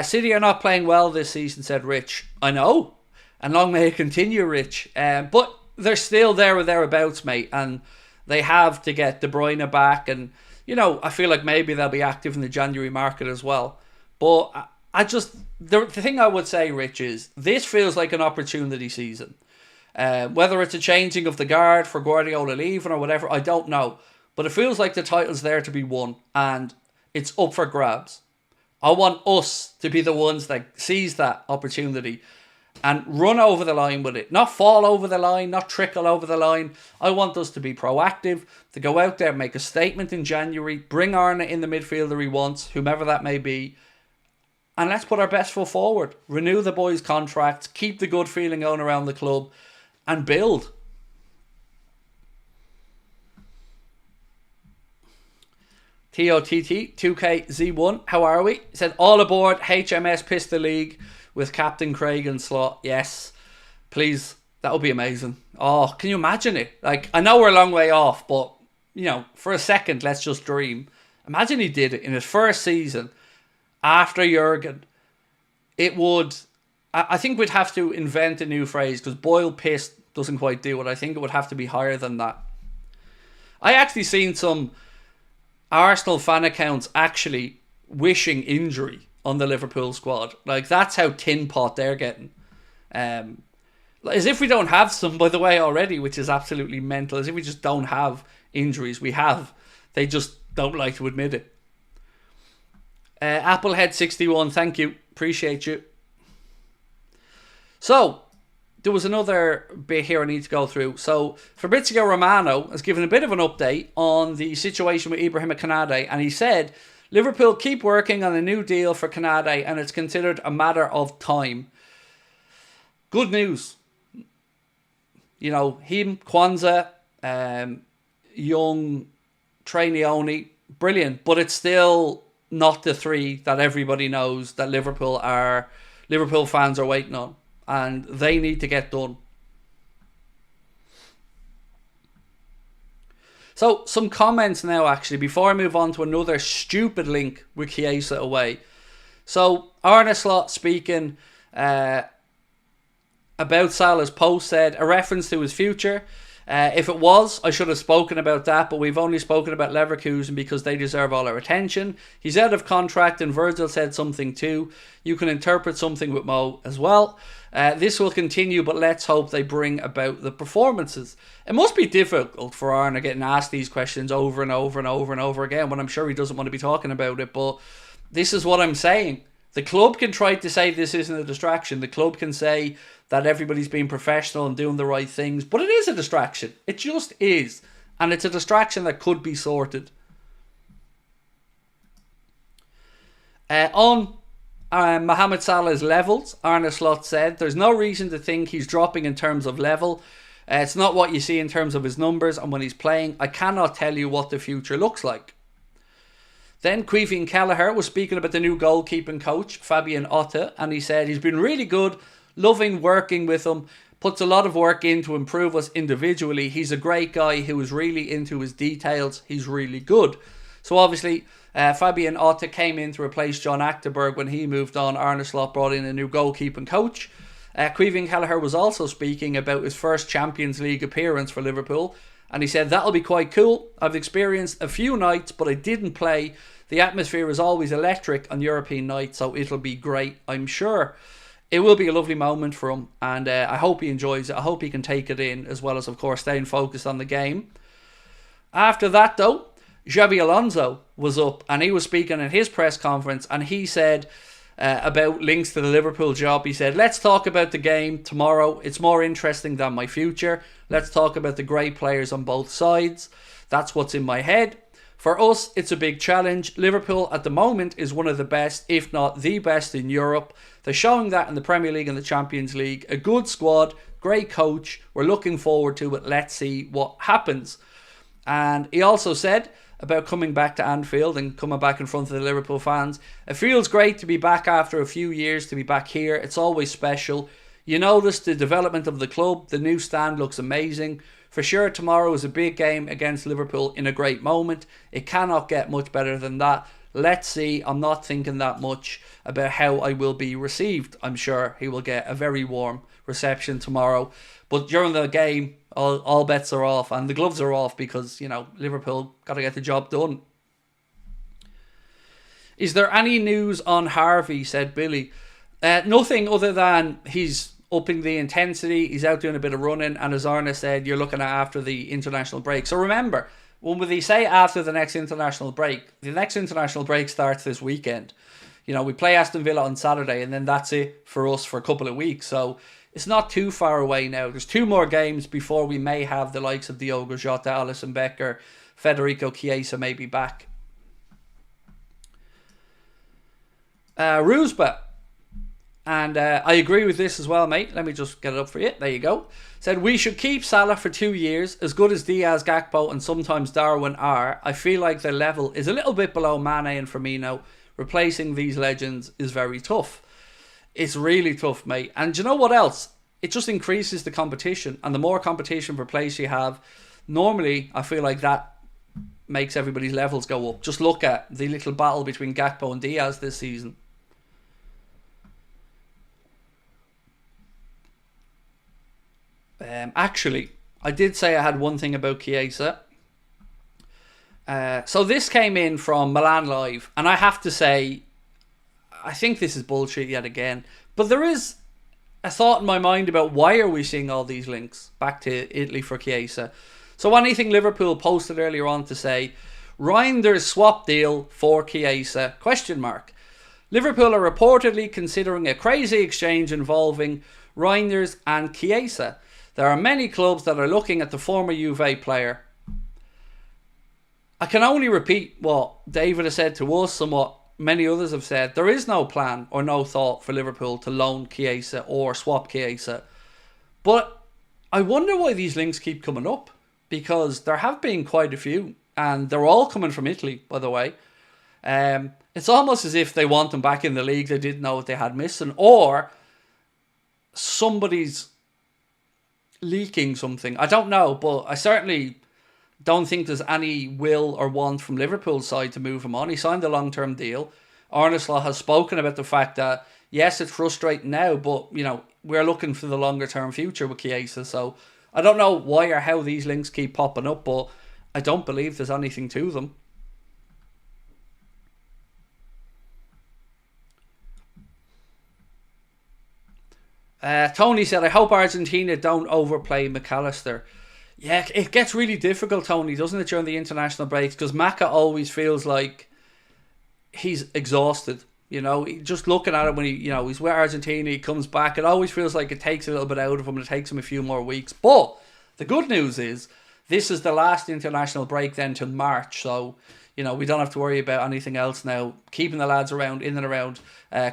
City are not playing well this season, said Rich. I know. And long may it continue, Rich. But they're still there or thereabouts, mate. And they have to get De Bruyne back. And, you know, I feel like maybe they'll be active in the January market as well. But the thing I would say, Rich, is this feels like an opportunity season. Whether it's a changing of the guard for Guardiola leaving or whatever, I don't know. But it feels like the title's there to be won. And it's up for grabs. I want us to be the ones that seize that opportunity and run over the line with it. Not fall over the line, not trickle over the line. I want us to be proactive, to go out there, make a statement in January, bring Arne in the midfielder he wants, whomever that may be, and let's put our best foot forward. Renew the boys' contracts, keep the good feeling going around the club, and build. TOTT 2KZ1, how are we? He said, all aboard HMS Pista League with Captain Craig and Slot. Yes, please, that would be amazing. Oh, can you imagine it? Like, I know we're a long way off, but, you know, for a second, let's just dream. Imagine he did it in his first season after Jurgen. It would, I think we'd have to invent a new phrase because boiled piss doesn't quite do it. I think it would have to be higher than that. I actually seen some Arsenal fan accounts actually wishing injury on the Liverpool squad. Like, that's how tin pot they're getting. As if we don't have some, by the way, already, which is absolutely mental. As if we just don't have injuries. We have. They just don't like to admit it. Applehead61, thank you. Appreciate you. So, there was another bit here I need to go through. So, Fabrizio Romano has given a bit of an update on the situation with Ibrahima Konate, and he said, Liverpool keep working on a new deal for Konate, and it's considered a matter of time. Good news. You know, him, Kwanzaa, young Trainioni, brilliant, but it's still not the three that everybody knows that Liverpool fans are waiting on. And they need to get done. So, some comments now, actually, before I move on to another stupid link with Chiesa away. So, Arne Slot speaking about Salah's post said, a reference to his future. If it was, I should have spoken about that, but we've only spoken about Leverkusen because they deserve all our attention. He's out of contract, and Virgil said something too. You can interpret something with Mo as well. This will continue, but let's hope they bring about the performances. It must be difficult for Arne getting asked these questions over and over and over and over again when I'm sure he doesn't want to be talking about it, but This is what I'm saying. The club can try to say this isn't a distraction. The club can say that everybody's being professional and doing the right things. But it is a distraction. It just is. And it's a distraction that could be sorted. On Mohamed Salah's levels, Arne Slot said, there's no reason to think he's dropping in terms of level. It's not what you see in terms of his numbers and when he's playing. I cannot tell you what the future looks like. Then Caoimhín Kelleher was speaking about the new goalkeeping coach, Fabian Otte, and he said he's been really good, loving working with him, puts a lot of work in to improve us individually. He's a great guy who is really into his details. He's really good. So obviously, Fabian Otte came in to replace John Achterberg when he moved on. Arne Slot brought in a new goalkeeping coach. Caoimhín Kelleher was also speaking about his first Champions League appearance for Liverpool. And he said, that'll be quite cool. I've experienced a few nights, but I didn't play. The atmosphere is always electric on European nights, so it'll be great, I'm sure. It will be a lovely moment for him, and I hope he enjoys it. I hope he can take it in, as well as, of course, staying focused on the game. After that, though, Xabi Alonso was up, and he was speaking at his press conference, and he said about links to the Liverpool job. He said, let's talk about the game tomorrow. It's more interesting than my future. Let's talk about the great players on both sides. That's what's in my head. For us, it's a big challenge. Liverpool at the moment is one of the best, if not the best in Europe. They're showing that in the Premier League and the Champions League. A good squad, great coach. We're looking forward to it. Let's see what happens. And he also said about coming back to Anfield and coming back in front of the Liverpool fans. It feels great to be back after a few years, to be back here. It's always special. You notice the development of the club. The new stand looks amazing. For sure, tomorrow is a big game against Liverpool in a great moment. It cannot get much better than that. Let's see. I'm not thinking that much about how I will be received. I'm sure he will get a very warm reception tomorrow. But during the game, all bets are off and the gloves are off because, you know, Liverpool got to get the job done. Is there any news on Harvey, said Billy. Nothing other than he's upping the intensity. He's out doing a bit of running. And as Arne said, you're looking at after the international break. So remember, when they say after the next international break, the next international break starts this weekend. You know, we play Aston Villa on Saturday and then that's it for us for a couple of weeks. So it's not too far away now. There's 2 more games before we may have the likes of Diogo Jota, Alisson Becker, Federico Chiesa may be back. Rusba. And I agree with this as well, mate. Let me just get it up for you. There you go. Said, we should keep Salah for 2 years. As good as Diaz, Gakpo and sometimes Darwin are, I feel like their level is a little bit below Mane and Firmino. Replacing these legends is very tough. It's really tough, mate. And do you know what else? It just increases the competition. And the more competition for place you have, normally I feel like that makes everybody's levels go up. Just look at the little battle between Gakpo and Diaz this season. Actually, I did say I had one thing about Chiesa. So this came in from Milan Live, and I have to say, I think this is bullshit yet again. But there is a thought in my mind about why are we seeing all these links back to Italy for Chiesa. So anything Liverpool posted earlier on to say, Reinders swap deal for Chiesa, ? Liverpool are reportedly considering a crazy exchange involving Reinders and Chiesa. There are many clubs that are looking at the former Juve player. I can only repeat what David has said to us and what many others have said. There is no plan or no thought for Liverpool to loan Chiesa or swap Chiesa. But I wonder why these links keep coming up. Because there have been quite a few. And they're all coming from Italy, by the way. It's almost as if they want them back in the league. They didn't know what they had missing. Or somebody's leaking something. I don't know, but I certainly don't think there's any will or want from Liverpool's side to move him on. He signed a long-term deal. Arne Slot has spoken about the fact that, yes, it's frustrating now, but, you know, we're looking for the longer-term future with Chiesa. So I don't know why or how these links keep popping up, but I don't believe there's anything to them. Tony said, I hope Argentina don't overplay McAllister. Yeah, it gets really difficult, Tony, doesn't it, during the international breaks? Because Maka always feels like he's exhausted. Just looking at it when he's with Argentina, he comes back. It always feels like it takes a little bit out of him. It takes him a few more weeks. But the good news is this is the last international break then till March. So, we don't have to worry about anything else now. Keeping the lads around, in and around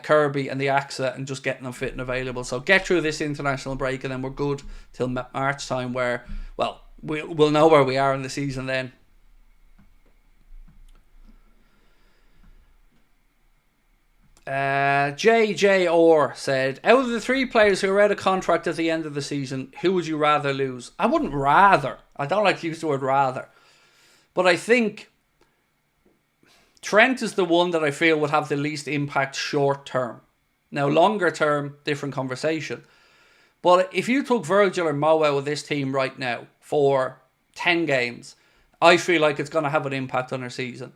Kirby and the AXA and just getting them fit and available. So get through this international break and then we're good till March time where, well, we'll know where we are in the season then. JJ Orr said, out of the 3 players who are out of contract at the end of the season, who would you rather lose? I wouldn't rather. I don't like to use the word rather. But I think Trent is the one that I feel would have the least impact short term. Now, longer term, different conversation. But if you took Virgil or Mo out of this team right now for 10 games, I feel like it's going to have an impact on our season.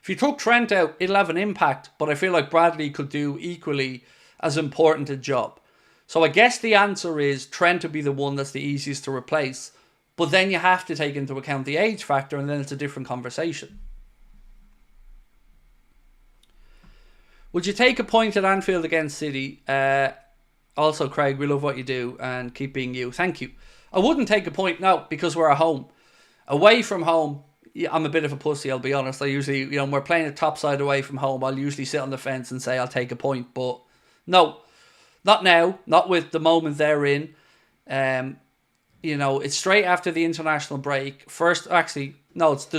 If you took Trent out, it'll have an impact, but I feel like Bradley could do equally as important a job. So I guess the answer is Trent would be the one that's the easiest to replace, but then you have to take into account the age factor, and then it's a different conversation. Would you take a point at Anfield against City? Also, Craig, we love what you do and keep being you. Thank you. I wouldn't take a point, no, because we're at home. Away from home, yeah, I'm a bit of a pussy, I'll be honest. I usually, when we're playing a topside away from home, I'll usually sit on the fence and say I'll take a point. But no, not now. Not with the moment they're in. It's straight after the international break. There's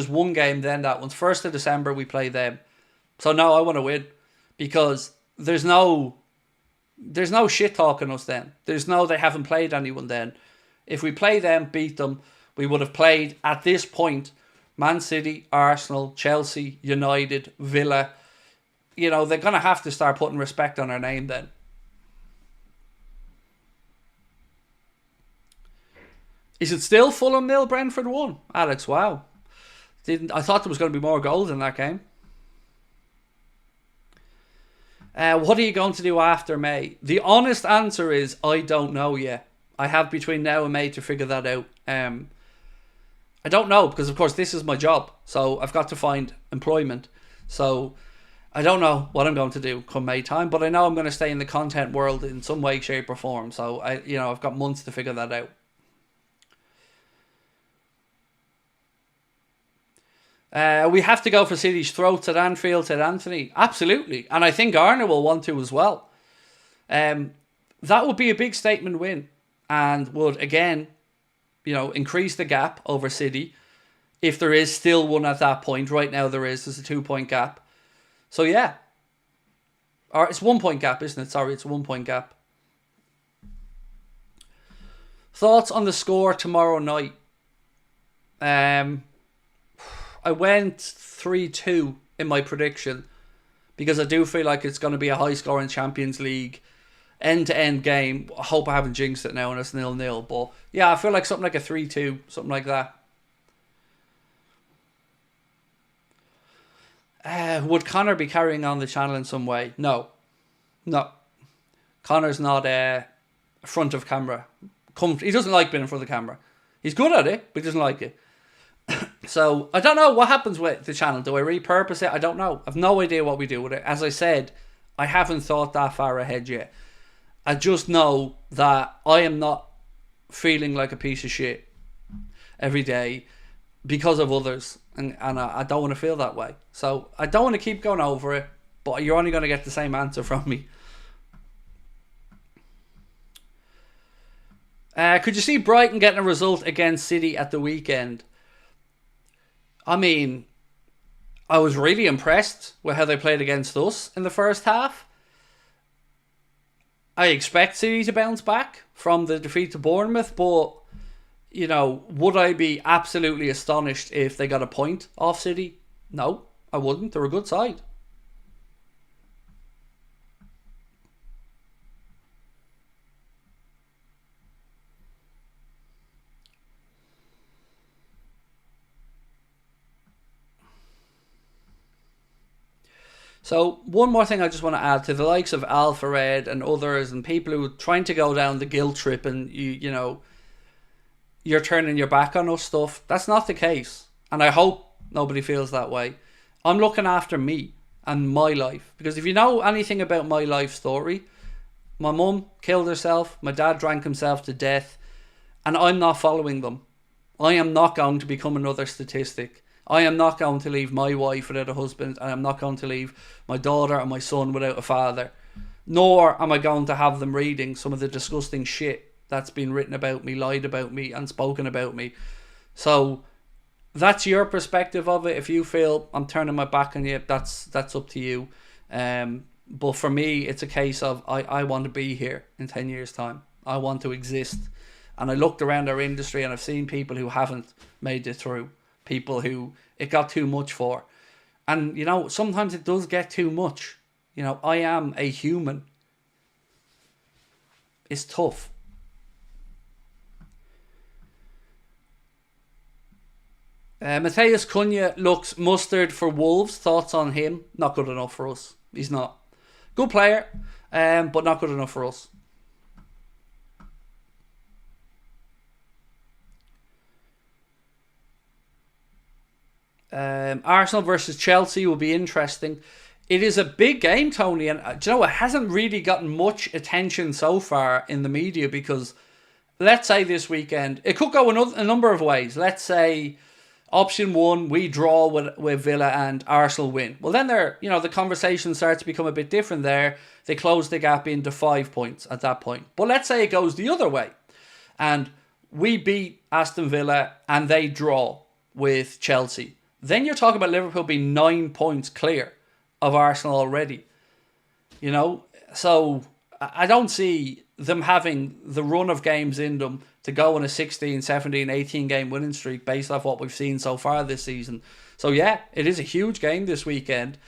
one game then, that one's 1st of December we play them. So no, I want to win. Because there's no shit talking us then. They haven't played anyone then. If we play them, beat them, we would have played at this point Man City, Arsenal, Chelsea, United, Villa. They're going to have to start putting respect on our name then. Is it still Fulham 0, Brentford 1? Alex, wow. I thought there was going to be more goals in that game. What are you going to do after May? The honest answer is I don't know yet. I have between now and May to figure that out. I don't know because, of course, this is my job. So I've got to find employment. So I don't know what I'm going to do come May time. But I know I'm going to stay in the content world in some way, shape or form. So, I've got months to figure that out. We have to go for City's throats at Anfield, said Anthony. Absolutely. And I think Arna will want to as well. That would be a big statement win. And would, again, increase the gap over City. If there is still one at that point. Right now there's a 2-point gap. So yeah. Or it's 1-point gap, isn't it? Sorry, it's a 1-point gap. Thoughts on the score tomorrow night? I went 3-2 in my prediction because I do feel like it's going to be a high-scoring Champions League end-to-end game. I hope I haven't jinxed it now and it's 0-0. But yeah, I feel like something like a 3-2, something like that. Would Connor be carrying on the channel in some way? No. Connor's not front of camera. He doesn't like being in front of the camera. He's good at it, but he doesn't like it. So, I don't know what happens with the channel. Do I repurpose it? I don't know. I've no idea what we do with it. As I said, I haven't thought that far ahead yet. I just know that I am not feeling like a piece of shit every day because of others. And I don't want to feel that way. So, I don't want to keep going over it. But you're only going to get the same answer from me. Could you see Brighton getting a result against City at the weekend? I mean, I was really impressed with how they played against us in the first half. I expect City to bounce back from the defeat to Bournemouth, but, would I be absolutely astonished if they got a point off City? No, I wouldn't. They're a good side. So, one more thing I just want to add to the likes of Alfred and others and people who are trying to go down the guilt trip and, you're turning your back on us stuff. That's not the case. And I hope nobody feels that way. I'm looking after me. and my life. Because if you know anything about my life story, my mum killed herself, my dad drank himself to death, and I'm not following them. I am not going to become another statistic. I am not going to leave my wife without a husband, and I'm not going to leave my daughter and my son without a father. Nor am I going to have them reading some of the disgusting shit that's been written about me, lied about me, and spoken about me. So that's your perspective of it. If you feel I'm turning my back on you, that's up to you. But for me, it's a case of I want to be here in 10 years' time. I want to exist. And I looked around our industry and I've seen people who haven't made it through. People who it got too much for. And, sometimes it does get too much. I am a human. It's tough. Matheus Cunha looks mustard for Wolves. Thoughts on him? Not good enough for us. He's not. Good player, but not good enough for us. Arsenal versus Chelsea will be interesting. It is a big game, Tony, and it hasn't really gotten much attention so far in the media because, let's say this weekend, it could go a number of ways. Let's say option one, we draw with Villa and Arsenal win. Well, then the conversation starts to become a bit different there. They close the gap into 5 points at that point. But let's say it goes the other way and we beat Aston Villa and they draw with Chelsea. Then you're talking about Liverpool being 9 points clear of Arsenal already. So I don't see them having the run of games in them to go on a 16, 17, 18 game winning streak based off what we've seen so far this season. So yeah, it is a huge game this weekend.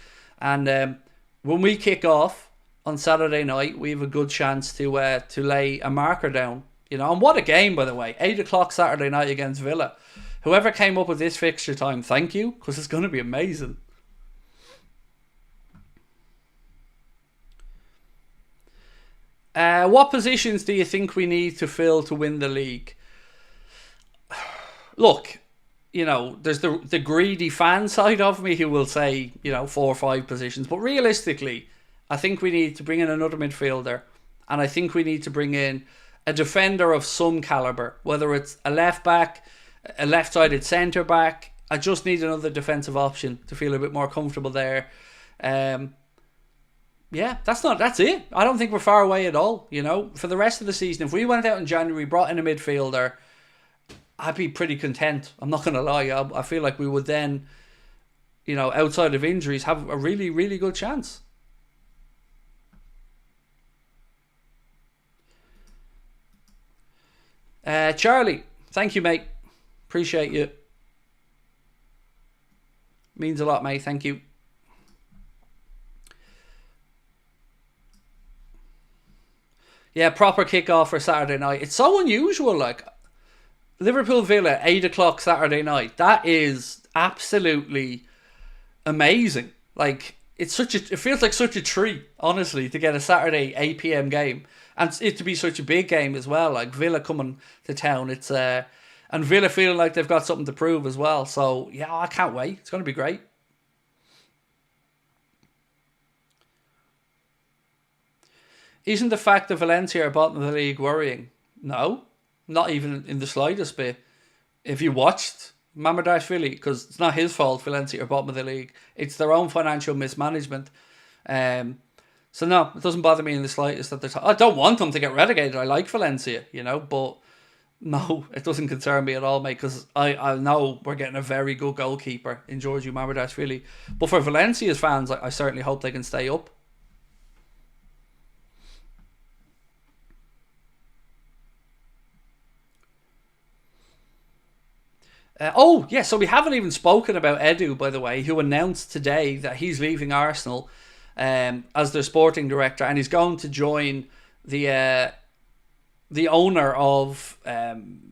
And when we kick off on Saturday night, we have a good chance to lay a marker down. And what a game, by the way. 8 o'clock Saturday night against Villa. Whoever came up with this fixture time, thank you, because it's going to be amazing. What positions do you think we need to fill to win the league? Look, there's the greedy fan side of me who will say, 4 or 5 positions. But realistically, I think we need to bring in another midfielder. And I think we need to bring in a defender of some calibre. Whether it's a left back, a left-sided centre-back. I just need another defensive option to feel a bit more comfortable there. Yeah, that's it. I don't think we're far away at all, For the rest of the season, if we went out in January, brought in a midfielder, I'd be pretty content. I'm not going to lie. I feel like we would then, outside of injuries, have a really, really good chance. Charlie, thank you, mate. Appreciate you. Means a lot, mate. Thank you. Yeah, proper kickoff for Saturday night. It's so unusual, like Liverpool Villa, 8 o'clock Saturday night. That is absolutely amazing. Like it feels like such a treat, honestly, to get a Saturday 8 p.m. game. And it to be such a big game as well. Like Villa coming to town. It's and Villa feeling like they've got something to prove as well. So yeah, I can't wait. It's going to be great. Isn't the fact that Valencia are bottom of the league worrying? No, not even in the slightest bit. If you watched Mamardashvili, because it's not his fault Valencia are bottom of the league. It's their own financial mismanagement. So no, it doesn't bother me in the slightest that I don't want them to get relegated. I like Valencia, but no, it doesn't concern me at all, mate, because I know we're getting a very good goalkeeper in Georgiou Mamardashvili. But for Valencia's fans, I certainly hope they can stay up. So we haven't even spoken about Edu, by the way, who announced today that he's leaving Arsenal as their sporting director, and he's going to join the owner of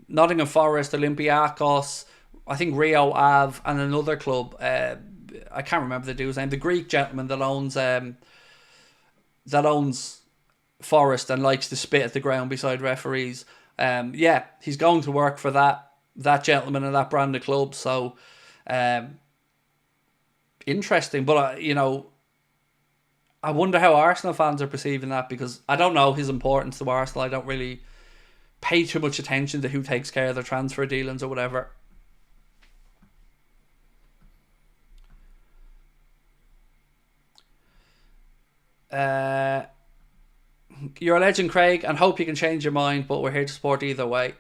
Nottingham Forest, Olympiacos, I think Rio Ave, and another club. I can't remember the dude's name. The Greek gentleman that owns Forest and likes to spit at the ground beside referees. He's going to work for that gentleman and that brand of club. So interesting, but I wonder how Arsenal fans are perceiving that, because I don't know his importance to Arsenal. I don't really pay too much attention to who takes care of their transfer dealings or whatever. You're a legend, Craig, and hope you can change your mind, but we're here to support either way.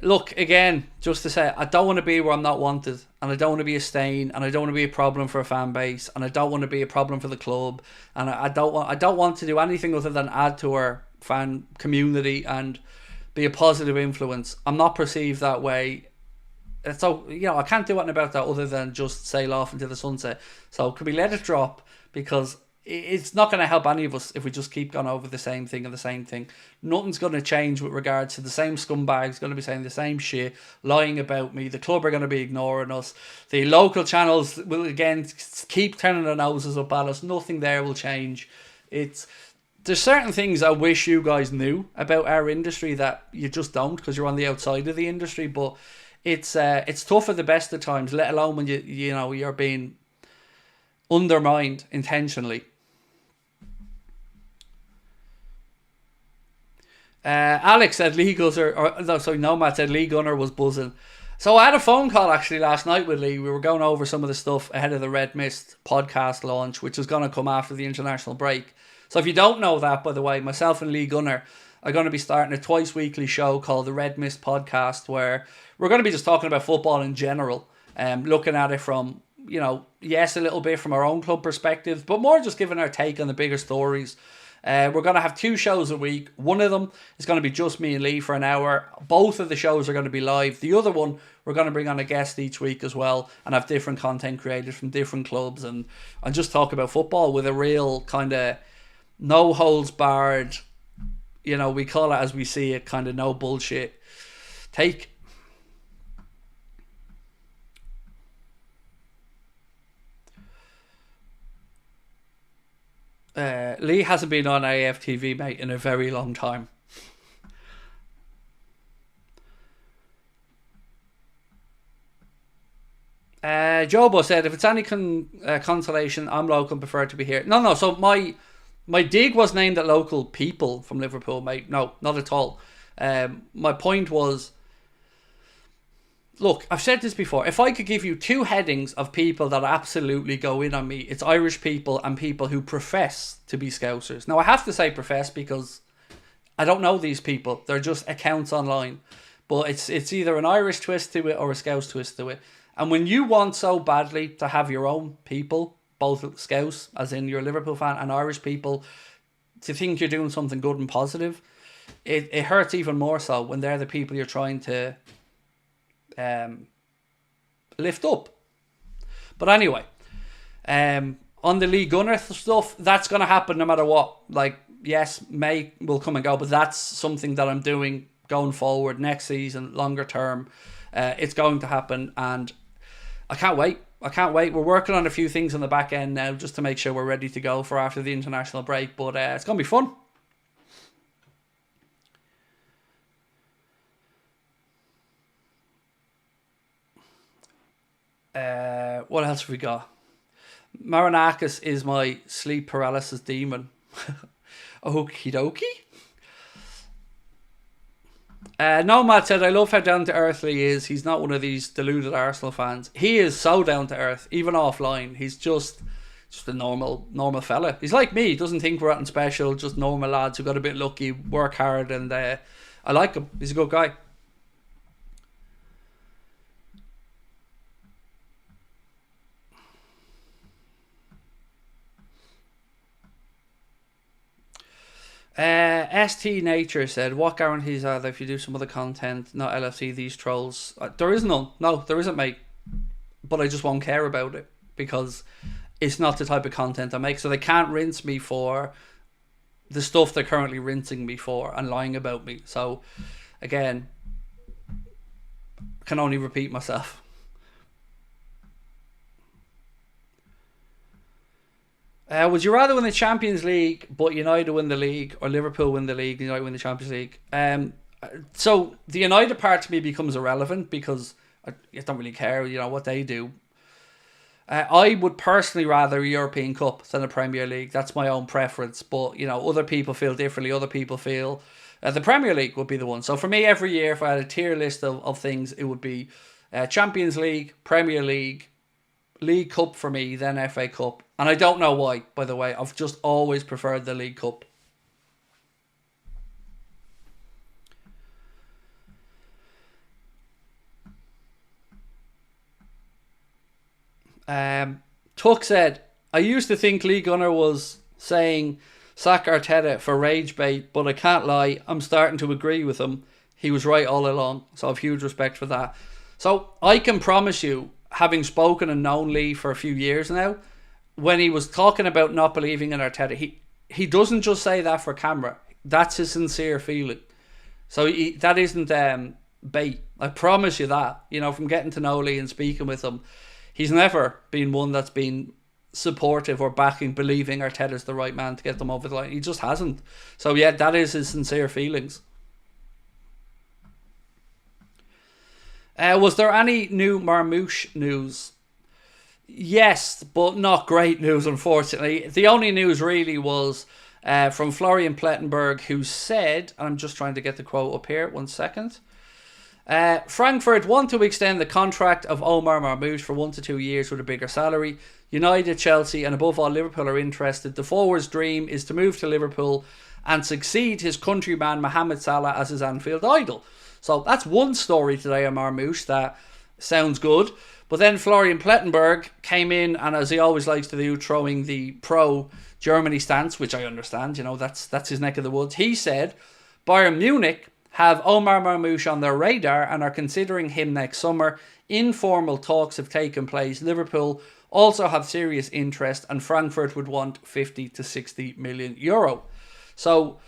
Look, again, just to say, I don't want to be where I'm not wanted, and I don't want to be a stain, and I don't want to be a problem for a fan base, and I don't want to be a problem for the club, and I don't want to do anything other than add to our fan community and be a positive influence. I'm not perceived that way. So, I can't do anything about that other than just sail off into the sunset. So, could we let it drop? Because it's not going to help any of us if we just keep going over the same thing and the same thing. Nothing's going to change with regards to the same scumbags going to be saying the same shit, lying about me. The club are going to be ignoring us. The local channels will again keep turning their noses up at us. Nothing there will change. There's certain things I wish you guys knew about our industry that you just don't, because you're on the outside of the industry. But it's tough at the best of times, let alone when you're being undermined intentionally. Alex said Nomad said Lee Gunner was buzzing. So I had a phone call actually last night with Lee. We were going over some of the stuff ahead of the Red Mist podcast launch, which is going to come after the international break. So if you don't know that, by the way, myself and Lee Gunner are going to be starting a twice weekly show called the Red Mist podcast, where we're going to be just talking about football in general, looking at it from, yes, a little bit from our own club perspective, but more just giving our take on the bigger stories. We're going to have 2 shows a week. One of them is going to be just me and Lee for an hour. Both of the shows are going to be live. The other one, we're going to bring on a guest each week as well and have different content created from different clubs and just talk about football with a real kind of no holds barred, we call it as we see it, kind of no bullshit take. Lee hasn't been on AFTV, mate, in a very long time. Jobo said, if it's any consolation, I'm local and prefer to be here. No, so my dig was named at local people from Liverpool, mate. No, not at all. My point was, look, I've said this before. If I could give you 2 headings of people that absolutely go in on me, it's Irish people and people who profess to be Scousers. Now, I have to say profess because I don't know these people. They're just accounts online. But it's either an Irish twist to it or a Scouse twist to it. And when you want so badly to have your own people, both Scouse, as in you're a Liverpool fan, and Irish people, to think you're doing something good and positive, it hurts even more so when they're the people you're trying to lift up. But anyway, on the Lee Gunner stuff, that's going to happen no matter what. Like, yes, May will come and go, but that's something that I'm doing going forward next season, longer term. It's going to happen, and I can't wait. We're working on a few things on the back end now just to make sure we're ready to go for after the international break, but it's going to be fun. What else have we got? Marinakis is my sleep paralysis demon. Okie dokie. Nomad said, I love how down to earth he is. He's not one of these deluded Arsenal fans. He is so down to earth, even offline. He's just a normal fella. He's like me. He doesn't think we're anything special. Just normal lads who got a bit lucky, work hard, and I like him. He's a good guy. ST Nature said, what guarantees are there if you do some other content, not LFC, these trolls? There is none. No, there isn't, mate. But I just won't care about it because it's not the type of content I make. So they can't rinse me for the stuff they're currently rinsing me for and lying about me. So, again, I can only repeat myself. Would you rather win the Champions League but United win the league, or Liverpool win the league and United win the Champions League? So the United part to me becomes irrelevant because I don't really care, what they do. I would personally rather a European Cup than a Premier League. That's my own preference. But, other people feel differently. Other people feel the Premier League would be the one. So for me, every year, if I had a tier list of things, it would be Champions League, Premier League, League Cup for me, then FA Cup. And I don't know why, by the way. I've just always preferred the League Cup. Tuck said, I used to think Lee Gunner was saying sack Arteta for rage bait, but I can't lie, I'm starting to agree with him. He was right all along, so I have huge respect for that. So I can promise you, having spoken and known Lee for a few years now, when he was talking about not believing in Arteta, he doesn't just say that for camera. That's his sincere feeling. So that isn't bait. I promise you that. From getting to know Lee and speaking with him, he's never been one that's been supportive or backing, believing Arteta's the right man to get them over the line. He just hasn't. So yeah, that is his sincere feelings. Was there any new Marmouche news? Yes, but not great news, unfortunately. The only news really was from Florian Plettenberg, who said, and I'm just trying to get the quote up here, 1 second. Frankfurt want to extend the contract of Omar Marmouche for 1 to 2 years with a bigger salary. United, Chelsea, and above all Liverpool are interested. The forward's dream is to move to Liverpool and succeed his countryman Mohamed Salah as his Anfield idol. So that's one story today on Marmouche that sounds good. But then Florian Plettenberg came in, and as he always likes to do, throwing the pro-Germany stance, which I understand, that's his neck of the woods. He said, Bayern Munich have Omar Marmouche on their radar and are considering him next summer. Informal talks have taken place. Liverpool also have serious interest, and Frankfurt would want 50 to 60 million euro. So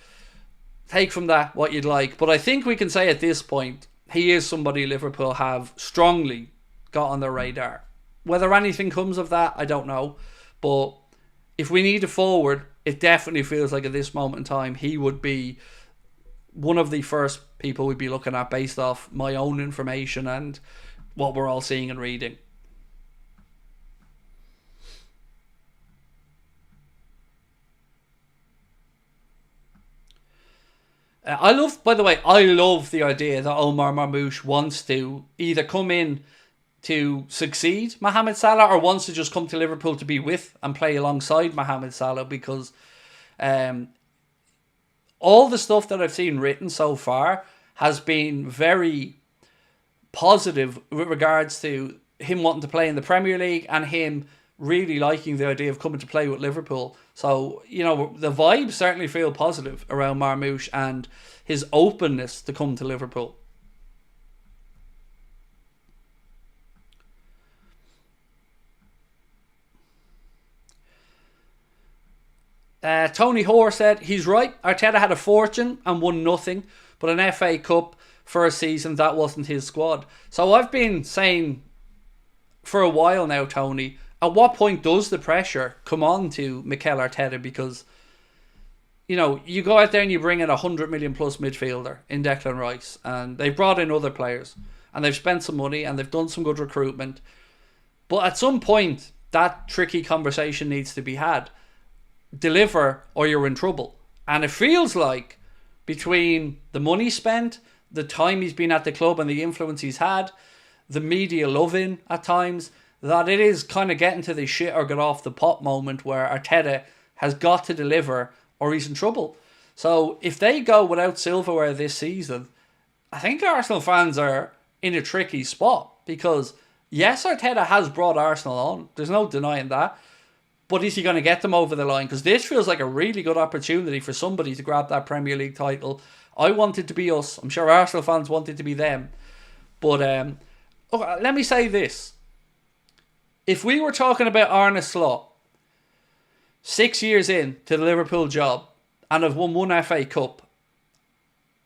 take from that what you'd like. But I think we can say at this point, he is somebody Liverpool have strongly got on their radar. Whether anything comes of that, I don't know. But if we need a forward, it definitely feels like at this moment in time, he would be one of the first people we'd be looking at based off my own information and what we're all seeing and reading. I love the idea that Omar Marmouche wants to either come in to succeed Mohamed Salah or wants to just come to Liverpool to be with and play alongside Mohamed Salah, because all the stuff that I've seen written so far has been very positive with regards to him wanting to play in the Premier League and him really liking the idea of coming to play with Liverpool. So, the vibes certainly feel positive around Marmouche and his openness to come to Liverpool. Tony Hoare said, he's right. Arteta had a fortune and won nothing, but an FA Cup for a season, that wasn't his squad. So I've been saying for a while now, Tony, at what point does the pressure come on to Mikel Arteta? Because, you go out there and you bring in a 100 million plus midfielder in Declan Rice, and they've brought in other players, and they've spent some money, and they've done some good recruitment. But at some point, that tricky conversation needs to be had. Deliver or you're in trouble. And it feels like between the money spent, the time he's been at the club and the influence he's had, the media loving at times, that it is kind of getting to the shit or get off the pot moment where Arteta has got to deliver or he's in trouble. So if they go without silverware this season, I think Arsenal fans are in a tricky spot, because yes, Arteta has brought Arsenal on. There's no denying that. But is he going to get them over the line? Because this feels like a really good opportunity for somebody to grab that Premier League title. I want it to be us. I'm sure Arsenal fans want it to be them. But let me say this. If we were talking about Arne Slot 6 years in to the Liverpool job and have won one FA Cup,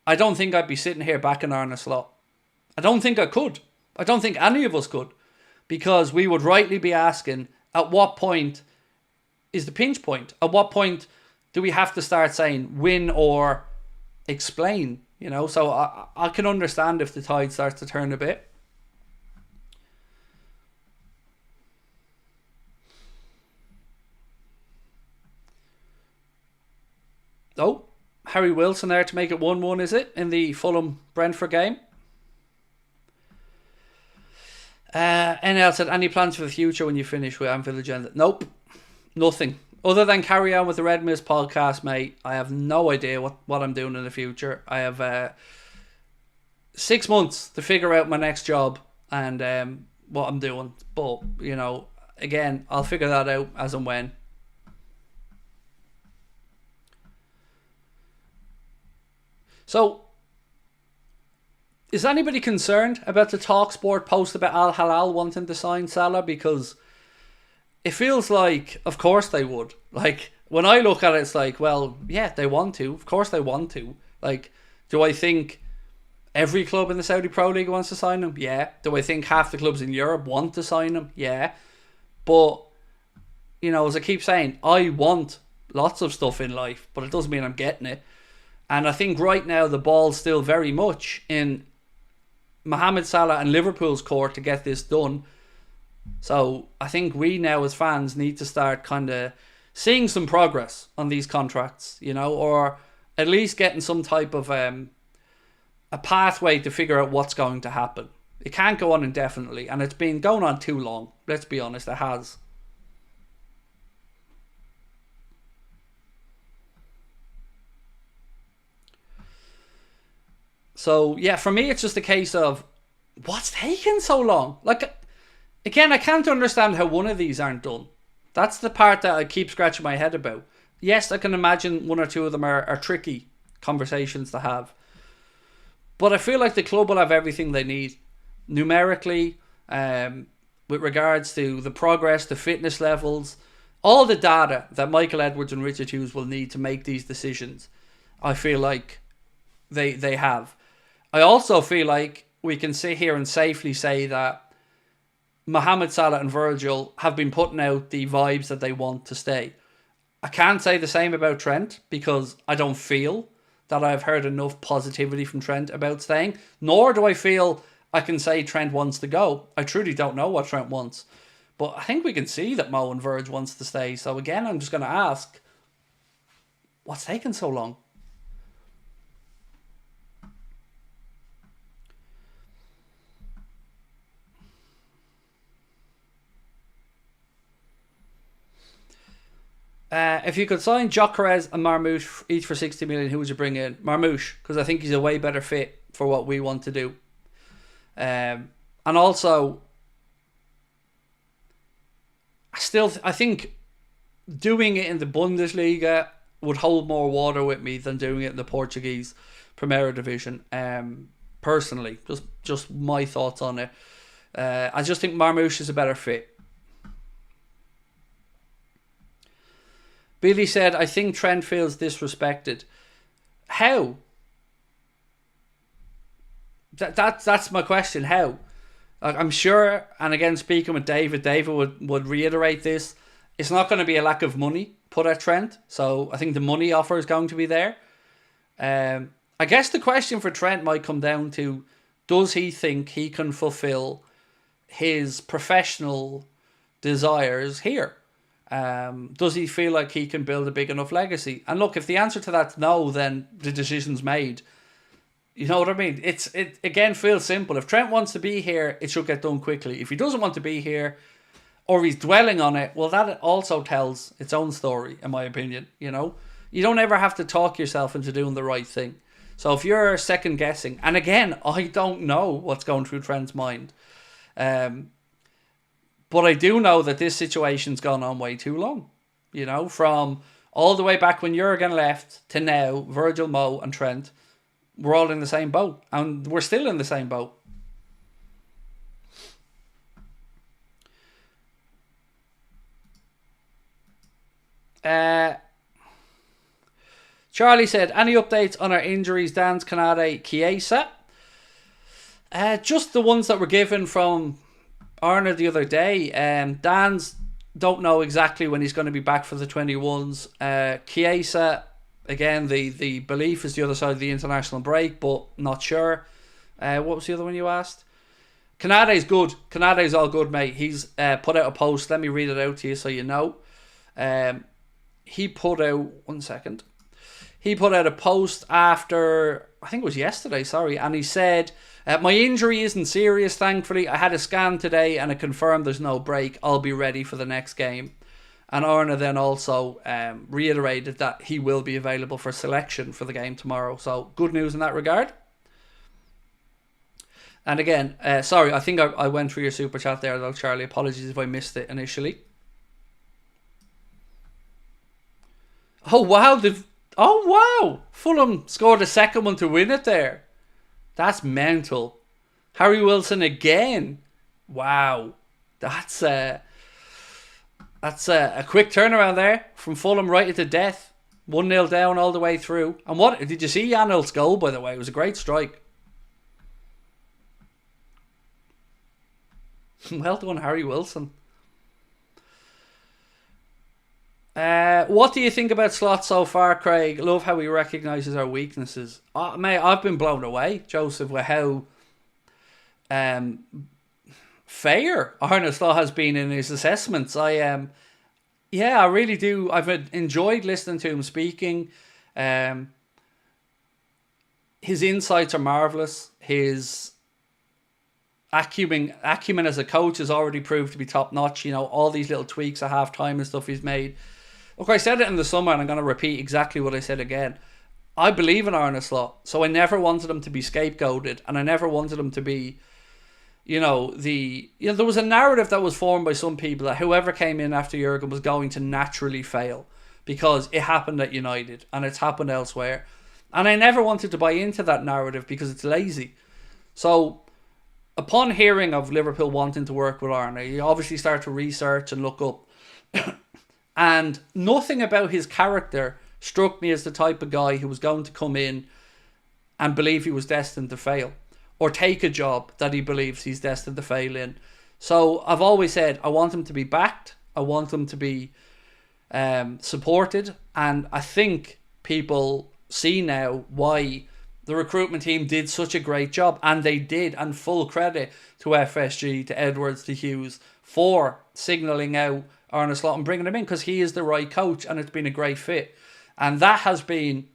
I don't think I'd be sitting here backing Arne Slot. I don't think I could. I don't think any of us could. Because we would rightly be asking, at what point is the pinch point? At what point do we have to start saying win or explain? So I can understand if the tide starts to turn a bit. Oh, Harry Wilson there to make it 1-1, is it? In the Fulham-Brentford game. NL said, any plans for the future when you finish with Anfield Agenda? Nope. Nothing. Other than carry on with the Red Mist podcast, mate, I have no idea what I'm doing in the future. I have 6 months to figure out my next job and what I'm doing. But, you know, again, I'll figure that out as and when. So, is anybody concerned about the TalkSport post about Al Hilal wanting to sign Salah? Because it feels like, of course they would. Like, when I look at it, it's like, well, yeah, they want to. Of course they want to. Like, do I think every club in the Saudi Pro League wants to sign him? Yeah. Do I think half the clubs in Europe want to sign him? Yeah. But, you know, as I keep saying, I want lots of stuff in life, but it doesn't mean I'm getting it. And I think right now the ball's still very much in Mohamed Salah and Liverpool's court to get this done. So I think we now as fans need to start kind of seeing some progress on these contracts, you know, or at least getting some type of a pathway to figure out what's going to happen. It can't go on indefinitely, and it's been going on too long. Let's be honest, it has. So, yeah, for me, it's just a case of what's taking so long? Like, again, I can't understand how one of these aren't done. That's the part that I keep scratching my head about. Yes, I can imagine one or two of them are tricky conversations to have. But I feel like the club will have everything they need. Numerically, with regards to the progress, the fitness levels, all the data that Michael Edwards and Richard Hughes will need to make these decisions. I feel like they have. I also feel like we can sit here and safely say that Mohamed Salah and Virgil have been putting out the vibes that they want to stay. I can't say the same about Trent because I don't feel that I've heard enough positivity from Trent about staying, nor do I feel I can say Trent wants to go. I truly don't know what Trent wants. But I think we can see that Mo and Virg wants to stay. So again, I'm just going to ask, what's taking so long? If you could sign Gyökeres and Marmoush each for 60 million, who would you bring in? Marmoush, because I think he's a way better fit for what we want to do. And also, I think doing it in the Bundesliga would hold more water with me than doing it in the Portuguese Primeira Division. Personally, just my thoughts on it. I just think Marmoush is a better fit. Billy said, I think Trent feels disrespected. How? That's my question. How? I'm sure, and again, speaking with David would reiterate this. It's not going to be a lack of money put at Trent. So I think the money offer is going to be there. I guess the question for Trent might come down to, does he think he can fulfill his professional desires here? Does he feel like he can build a big enough legacy? And look, if the answer to that's no, then the decision's made. You know what I mean? It again feels simple. If Trent wants to be here, it should get done quickly. If he doesn't want to be here, or he's dwelling on it, well, that also tells its own story, in my opinion. You know, you don't ever have to talk yourself into doing the right thing. So if you're second guessing, and again, I don't know what's going through Trent's mind. But I do know that this situation's gone on way too long. You know, from all the way back when Jurgen left to now, Virgil, Mo and Trent, we're all in the same boat. And we're still in the same boat. Charlie said, any updates on our injuries, Dan's, Canade, Chiesa? Just the ones that were given from Arna the other day. Dan's don't know exactly when he's going to be back for the 21s. Chiesa, again, the belief is the other side of the international break, but not sure. What was the other one you asked? Canade's good. Canade's all good, mate. He's put out a post. Let me read it out to you so you know. He put out, one second. He put out a post after, I think it was yesterday, sorry, and he said, my injury isn't serious, thankfully. I had a scan today and it confirmed there's no break. I'll be ready for the next game. And Arna then also reiterated that he will be available for selection for the game tomorrow. So good news in that regard. And again, sorry, I think I went through your super chat there though, Charlie. Apologies if I missed it initially. Oh wow! Fulham scored a second one to win it there. That's mental. Harry Wilson again. Wow. That's a quick turnaround there from Fulham right into death. 1-0 down all the way through. And what did you see Janel's goal, by the way? It was a great strike. Well done, Harry Wilson. What do you think about Slot so far, Craig? Love how he recognises our weaknesses. Mate, I've been blown away, Joseph, with how fair Arne Slot has been in his assessments. I really do. I've enjoyed listening to him speaking. His insights are marvellous. His acumen as a coach has already proved to be top notch. You know, all these little tweaks at half time and stuff he's made. Look, I said it in the summer and I'm going to repeat exactly what I said again. I believe in Arne Slot, so I never wanted him to be scapegoated, and I never wanted him to be, there was a narrative that was formed by some people that whoever came in after Jurgen was going to naturally fail because it happened at United and it's happened elsewhere. And I never wanted to buy into that narrative because it's lazy. So upon hearing of Liverpool wanting to work with Arne, you obviously start to research and look up. And nothing about his character struck me as the type of guy who was going to come in and believe he was destined to fail, or take a job that he believes he's destined to fail in. So I've always said I want him to be backed. I want him to be supported. And I think people see now why the recruitment team did such a great job. And they did. And full credit to FSG, to Edwards, to Hughes for signalling out Arne Slot and bringing him in, because he is the right coach and it's been a great fit. And that has been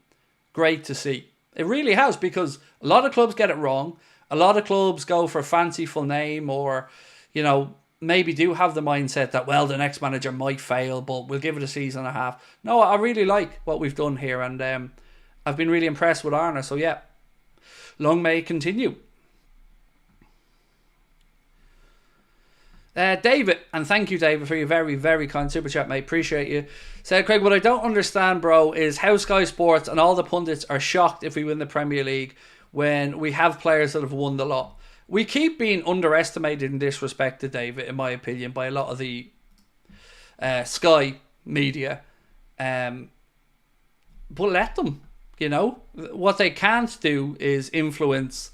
great to see. It really has, because a lot of clubs get it wrong. A lot of clubs go for a fanciful name, or, maybe do have the mindset that, well, the next manager might fail, but we'll give it a season and a half. No, I really like what we've done here, and I've been really impressed with Arne. So yeah, long may it continue. David, and thank you, David, for your very, very kind super chat, mate. Appreciate you. Said, Craig, what I don't understand, bro, is how Sky Sports and all the pundits are shocked if we win the Premier League when we have players that have won the lot. We keep being underestimated and disrespected, David, in my opinion, by a lot of the Sky media. But let them, What they can't do is influence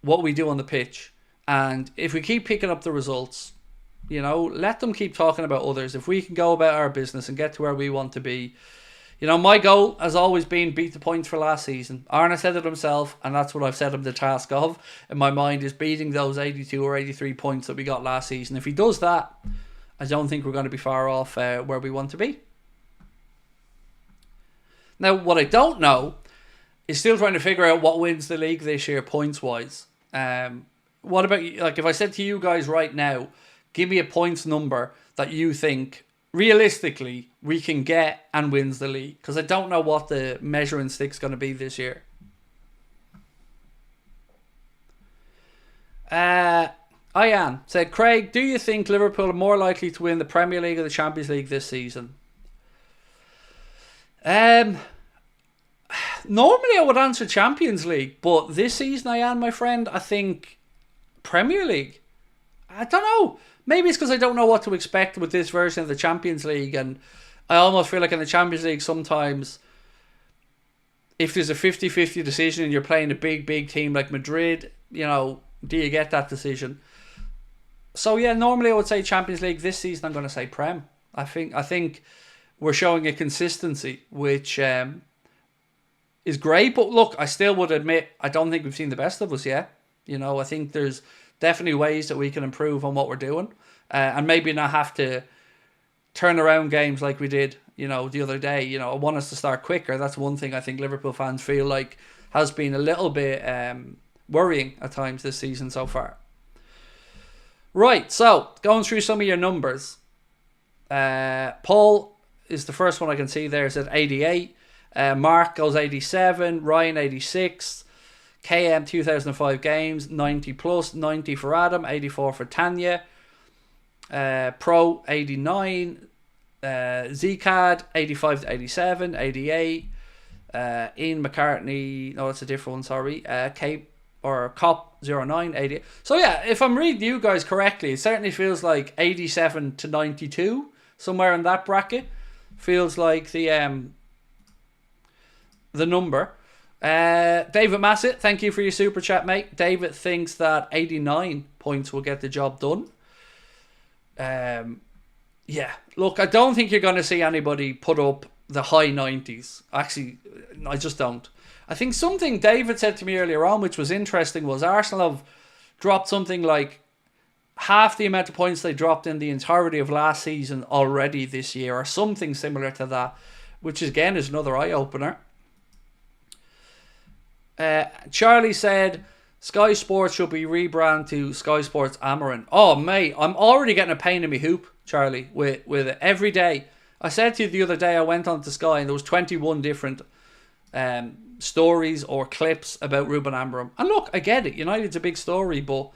what we do on the pitch. And if we keep picking up the results, let them keep talking about others. If we can go about our business and get to where we want to be. My goal has always been beat the points for last season. Arne said it himself, and that's what I've set him the task of in my mind, is beating those 82 or 83 points that we got last season. If he does that, I don't think we're going to be far off where we want to be. Now, what I don't know is still trying to figure out what wins the league this year points-wise. What about, if I said to you guys right now, give me a points number that you think realistically we can get and wins the league, because I don't know what the measuring stick's going to be this year. Ian said, Craig, do you think Liverpool are more likely to win the Premier League or the Champions League this season? Normally I would answer Champions League, but this season, Ian, my friend, I think Premier League. I don't know. Maybe it's because I don't know what to expect with this version of the Champions League, and I almost feel like in the Champions League sometimes, if there's a 50-50 decision and you're playing a big team like Madrid, do you get that decision? So yeah, normally I would say Champions League. This season I'm going to say Prem. I think we're showing a consistency which is great, but look, I still would admit I don't think we've seen the best of us yet. I think there's definitely ways that we can improve on what we're doing, and maybe not have to turn around games like we did, the other day. I want us to start quicker. That's one thing I think Liverpool fans feel like has been a little bit worrying at times this season so far. Right, so going through some of your numbers. Paul is the first one I can see there. It's at 88. Mark goes 87. Ryan 86. KM 2005 games 90 plus. 90 for Adam. 84 for Tanya. Pro 89. Zcad 85 to 87. 88. Ian McCartney. No, that's a different one. Sorry. Cape or Cop 09 88. So yeah, if I'm reading you guys correctly, it certainly feels like 87 to 92, somewhere in that bracket. Feels like the number. David Massett, thank you for your super chat, mate. David thinks that 89 points will get the job done. Yeah, look, I don't think you're going to see anybody put up the high 90s. Actually, I just don't. I think something David said to me earlier on, which was interesting, was Arsenal have dropped something like half the amount of points they dropped in the entirety of last season already this year, or something similar to that, which again is another eye-opener. Charlie said Sky Sports should be rebranded to Sky Sports Amarin. Oh, mate, I'm already getting a pain in my hoop, Charlie, with it every day. I said to you the other day, I went on to Sky and there was 21 different stories or clips about Ruben Amorim. And look, I get it. United's a big story, but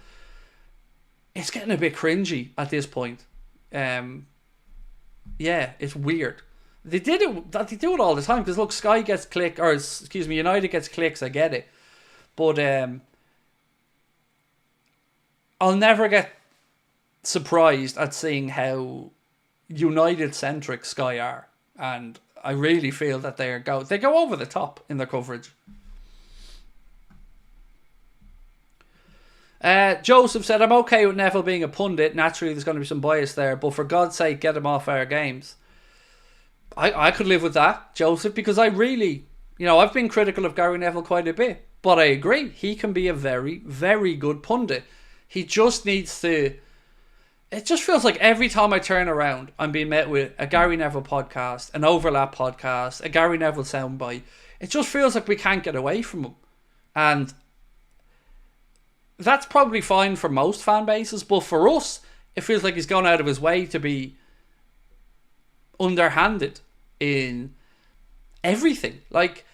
it's getting a bit cringy at this point. Yeah, it's weird. They do it all the time because look, Sky gets click, or excuse me, United gets clicks. I get it, but I'll never get surprised at seeing how United centric Sky are, and I really feel that they go over the top in their coverage. Joseph said, I'm okay with Neville being a pundit. Naturally, there's going to be some bias there, but for God's sake, get him off our games. I could live with that, Joseph, because I really, I've been critical of Gary Neville quite a bit, but I agree, he can be a very, very good pundit. He just needs to... It just feels like every time I turn around, I'm being met with a Gary Neville podcast, an Overlap podcast, a Gary Neville soundbite. It just feels like we can't get away from him. And that's probably fine for most fan bases, but for us, it feels like he's gone out of his way to be underhanded in everything. Like,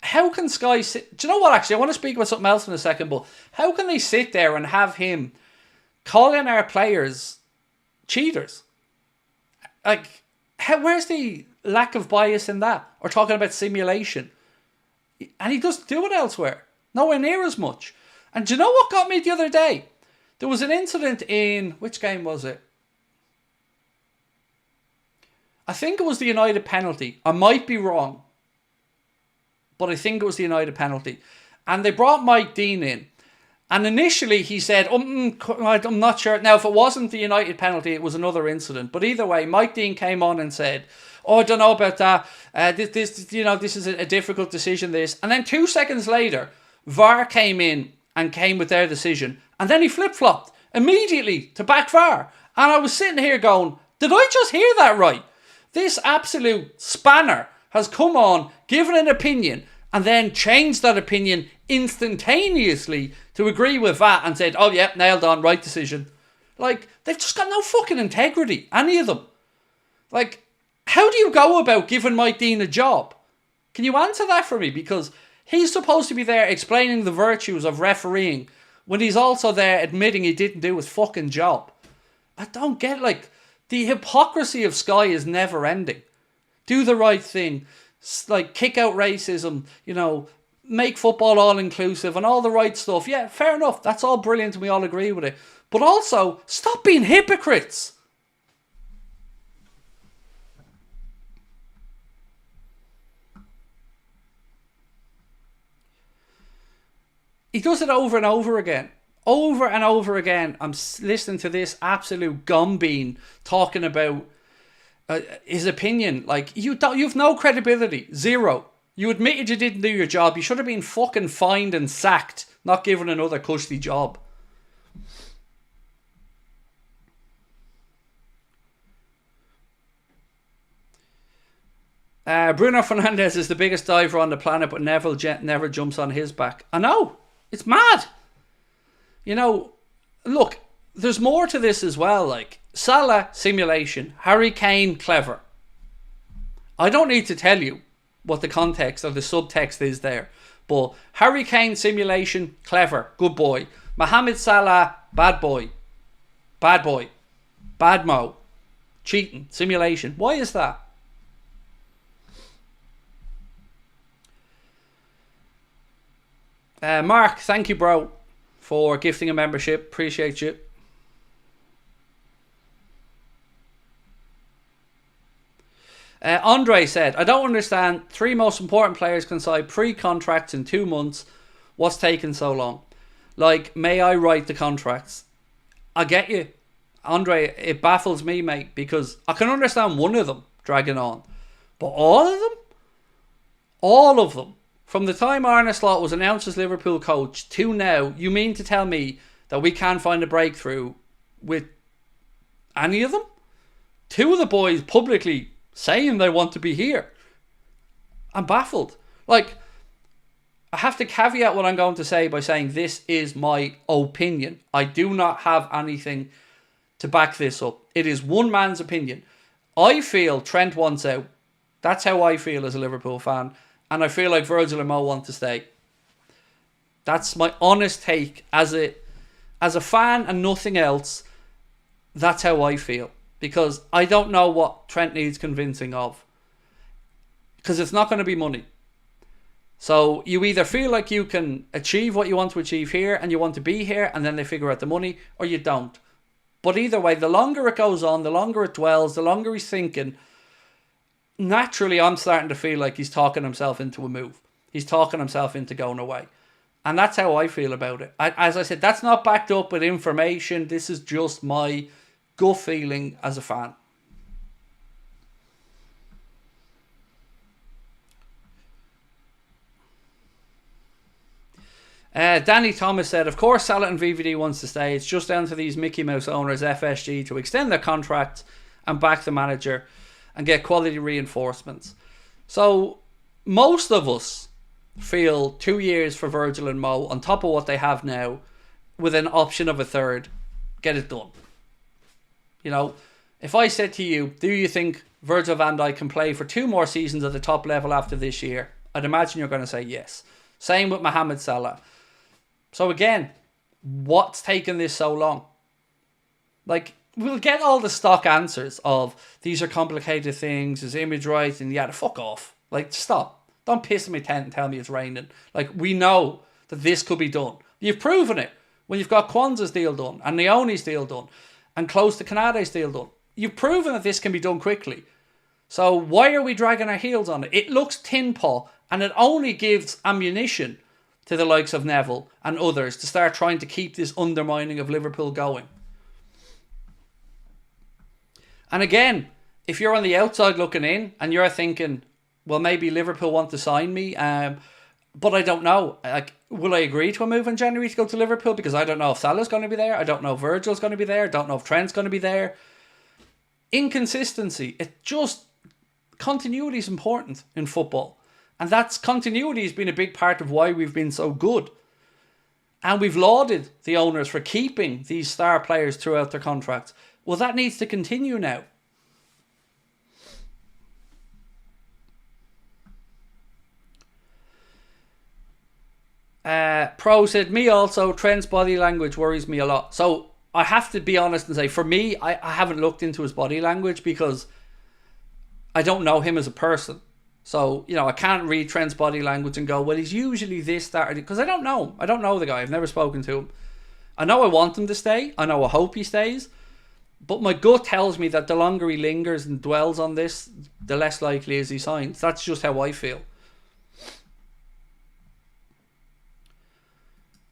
how can Sky sit... Do you know what, actually? I want to speak about something else in a second, but how can they sit there and have him calling our players cheaters? Like, where's the lack of bias in that? Or talking about simulation? And he doesn't do it elsewhere. Nowhere near as much. And do you know what got me the other day? There was an incident in... Which game was it? I think it was the United penalty. I might be wrong, but I think it was the United penalty. And they brought Mike Dean in. And initially he said, I'm not sure. Now, if it wasn't the United penalty, it was another incident. But either way, Mike Dean came on and said, I don't know about that. This is a difficult decision, this. And then 2 seconds later, VAR came in and came with their decision. And then he flip-flopped immediately to back VAR. And I was sitting here going, did I just hear that right? This absolute spanner has come on, given an opinion, and then changed that opinion instantaneously to agree with that and said, oh yeah, nailed on, right decision. Like, they've just got no fucking integrity, any of them. Like, how do you go about giving Mike Dean a job? Can you answer that for me? Because he's supposed to be there explaining the virtues of refereeing when he's also there admitting he didn't do his fucking job. I don't get, like... The hypocrisy of Sky is never ending. Do the right thing. Like, kick out racism, make football all inclusive and all the right stuff. Yeah, fair enough. That's all brilliant and we all agree with it. But also, stop being hypocrites. He does it over and over again. Over and over again, I'm listening to this absolute gumbean talking about his opinion. Like, you've no credibility. Zero. You admitted you didn't do your job. You should have been fucking fined and sacked, not given another cushy job. Bruno Fernandes is the biggest diver on the planet, but Neville never jumps on his back. I know. It's mad. You know, look, there's more to this as well. Like, Salah, simulation. Harry Kane, clever. I don't need to tell you what the context or the subtext is there. But Harry Kane, simulation, clever, good boy. Mohamed Salah, bad boy. Bad boy. Bad mo. Cheating, simulation. Why is that? Mark, thank you, bro, for gifting a membership. Appreciate you. Andre said, I don't understand. 3 most important players can sign pre-contracts in 2 months. What's taking so long? Like, may I write the contracts? I get you. Andre, it baffles me, mate, because I can understand one of them dragging on. But all of them? All of them. From the time Arne Slot was announced as Liverpool coach to now, you mean to tell me that we can't find a breakthrough with any of them? 2 of the boys publicly saying they want to be here. I'm baffled. Like, I have to caveat what I'm going to say by saying this is my opinion. I do not have anything to back this up. It is one man's opinion. I feel Trent wants out. That's how I feel as a Liverpool fan. And I feel like Virgil and Mo want to stay. That's my honest take as a fan and nothing else. That's how I feel. Because I don't know what Trent needs convincing of. Because it's not going to be money. So you either feel like you can achieve what you want to achieve here and you want to be here and then they figure out the money, or you don't. But either way, the longer it goes on, the longer it dwells, the longer he's thinking, naturally I'm starting to feel like he's talking himself into a move. He's talking himself into going away. And that's how I feel about it. As I said, that's not backed up with information. This is just my gut feeling as a fan. Danny Thomas said, of course Salah and VVD wants to stay. It's just down to these Mickey Mouse owners, FSG, to extend their contract and back the manager and get quality reinforcements. So most of us feel 2 years for Virgil and Mo on top of what they have now, with an option of a third. Get it done. You know, if I said to you, do you think Virgil van Dijk can play for 2 more seasons at the top level after this year? I'd imagine you're going to say yes. Same with Mohamed Salah. So again, what's taken this so long? Like, we'll get all the stock answers of these are complicated things, his image right, and yeah, fuck off. Like, stop. Don't piss in my tent and tell me it's raining. Like, we know that this could be done. You've proven it when you've got Kwanzaa's deal done and Leone's deal done and close to Canade's deal done. You've proven that this can be done quickly. So why are we dragging our heels on it? It looks tin paw, and it only gives ammunition to the likes of Neville and others to start trying to keep this undermining of Liverpool going. And again, if you're on the outside looking in and you're thinking, well, maybe Liverpool want to sign me, but I don't know. Like, will I agree to a move in January to go to Liverpool? Because I don't know if Salah's going to be there. I don't know if Virgil's going to be there. I don't know if Trent's going to be there. Inconsistency. Continuity is important in football. And continuity has been a big part of why we've been so good. And we've lauded the owners for keeping these star players throughout their contracts. Well, that needs to continue now. Pro said, me also, Trent's body language worries me a lot. So I have to be honest and say, for me, I haven't looked into his body language because I don't know him as a person. So, you know, I can't read Trent's body language and go, well, he's usually this, that, because I don't know him. I don't know the guy. I've never spoken to him. I know I want him to stay. I know I hope he stays. But my gut tells me that the longer he lingers and dwells on this, the less likely is he signs. That's just how I feel.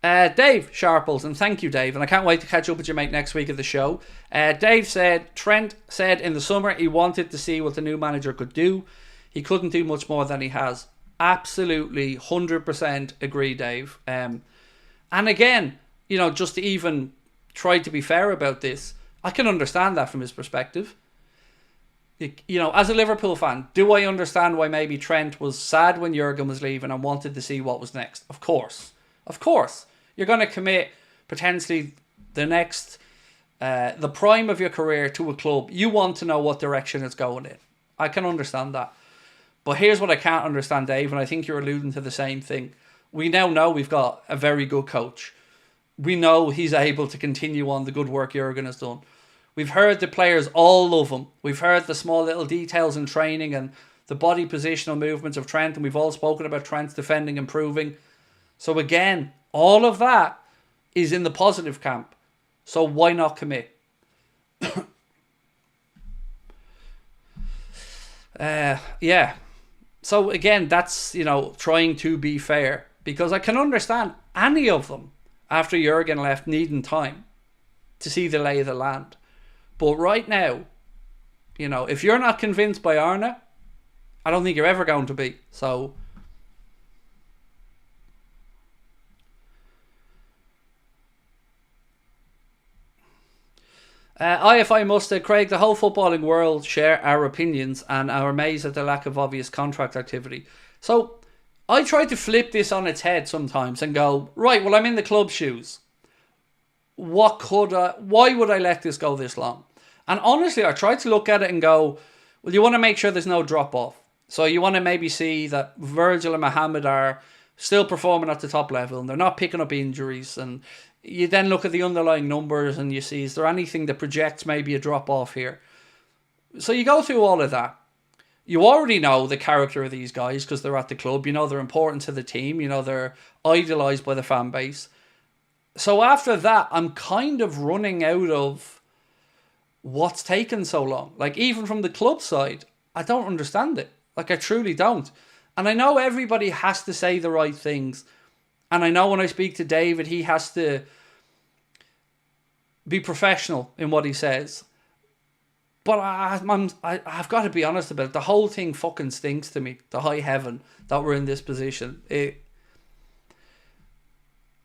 Dave Sharples, and thank you, Dave, and I can't wait to catch up with you, mate, next week at the show. Dave said, Trent said in the summer he wanted to see what the new manager could do. He couldn't do much more than he has. Absolutely, 100% agree, Dave. And again, you know, just to even try to be fair about this, I can understand that from his perspective. As a Liverpool fan, do I understand why maybe Trent was sad when Jurgen was leaving and wanted to see what was next? Of course. Of course. You're going to commit potentially the prime of your career to a club. You want to know what direction it's going in. I can understand that. But here's what I can't understand, Dave, and I think you're alluding to the same thing. We now know we've got a very good coach. We know he's able to continue on the good work Jurgen has done. We've heard the players all love him. We've heard the small little details in training and the body positional movements of Trent, and we've all spoken about Trent's defending improving. So again, all of that is in the positive camp. So why not commit? Yeah. So again, that's, trying to be fair. Because I can understand any of them, after Jurgen left, needing time to see the lay of the land. But right now, if you're not convinced by Arne, I don't think you're ever going to be. So if I must, Craig, the whole footballing world share our opinions and are amazed at the lack of obvious contract activity. So I try to flip this on its head sometimes and go, right, well, I'm in the club shoes. Why would I let this go this long? And honestly, I try to look at it and go, well, you want to make sure there's no drop off. So you want to maybe see that Virgil and Mohamed are still performing at the top level and they're not picking up injuries. And you then look at the underlying numbers and you see, is there anything that projects maybe a drop off here? So you go through all of that. You already know the character of these guys because they're at the club. They're important to the team. They're idolised by the fan base. So after that, I'm kind of running out of what's taken so long. Like, even from the club side, I don't understand it. Like, I truly don't. And I know everybody has to say the right things. And I know when I speak to David, he has to be professional in what he says. But I've got to be honest about it. The whole thing fucking stinks to me. The high heaven that we're in this position.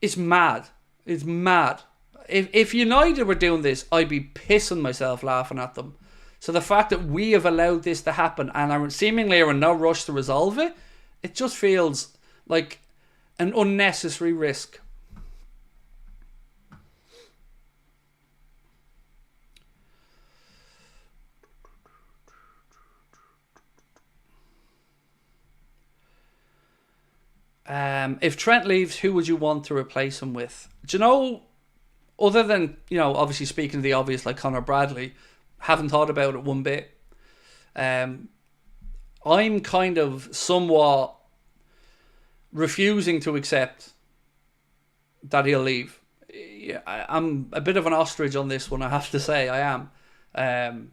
It's mad. It's mad. If United were doing this, I'd be pissing myself laughing at them. So the fact that we have allowed this to happen and are seemingly in no rush to resolve it, it just feels like an unnecessary risk. If Trent leaves, who would you want to replace him with? Do you know, other than, obviously speaking of the obvious, like Conor Bradley, haven't thought about it one bit. I'm kind of somewhat refusing to accept that he'll leave. I'm a bit of an ostrich on this one, I have to say. I am.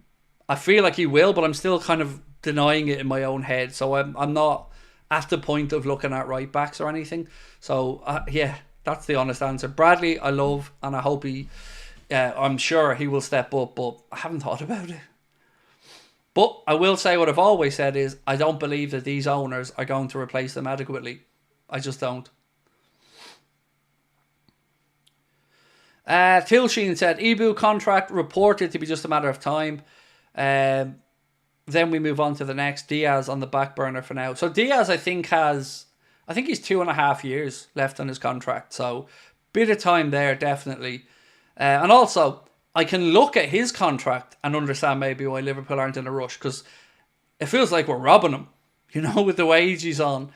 I feel like he will, but I'm still kind of denying it in my own head. So I'm not at the point of looking at right backs or anything. So that's the honest answer. Bradley, I love, and I hope I'm sure he will step up, but I haven't thought about it. But I will say what I've always said is, I don't believe that these owners are going to replace them adequately. I just don't. Tilsheen said, Ibu contract reported to be just a matter of time. Then we move on to the next. Diaz on the back burner for now. So Diaz, I think he's 2.5 years left on his contract. So bit of time there, definitely. And also, I can look at his contract and understand maybe why Liverpool aren't in a rush, because it feels like we're robbing him, with the wage he's on.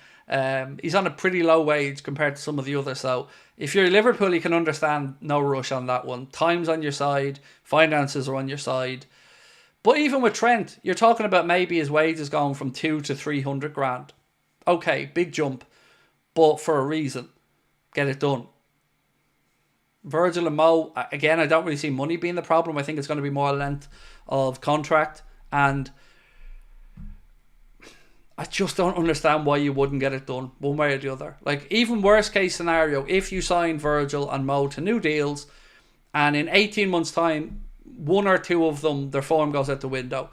He's on a pretty low wage compared to some of the others. So if you're Liverpool, you can understand no rush on that one. Time's on your side. Finances are on your side. But even with Trent, you're talking about maybe his wages going from 200 to 300 grand. Okay, big jump, but for a reason. Get it done. Virgil and Mo, again, I don't really see money being the problem. I think it's going to be more length of contract, and I just don't understand why you wouldn't get it done one way or the other. Like, even worst case scenario, if you sign Virgil and Mo to new deals, and in 18 months' time, one or two of them, their form goes out the window,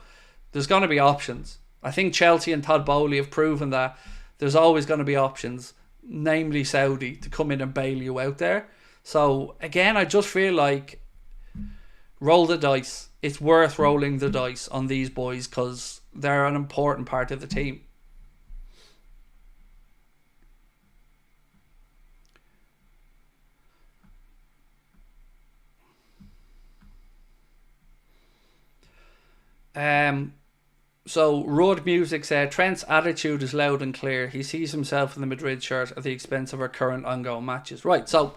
there's going to be options. I think Chelsea and Todd Bowley have proven that there's always going to be options, namely Saudi, to come in and bail you out there. So again, I just feel like roll the dice. It's worth rolling the dice on these boys because they're an important part of the team. So Road Music said Trent's attitude is loud and clear. He sees himself in the Madrid shirt at the expense of our current ongoing matches. Right, so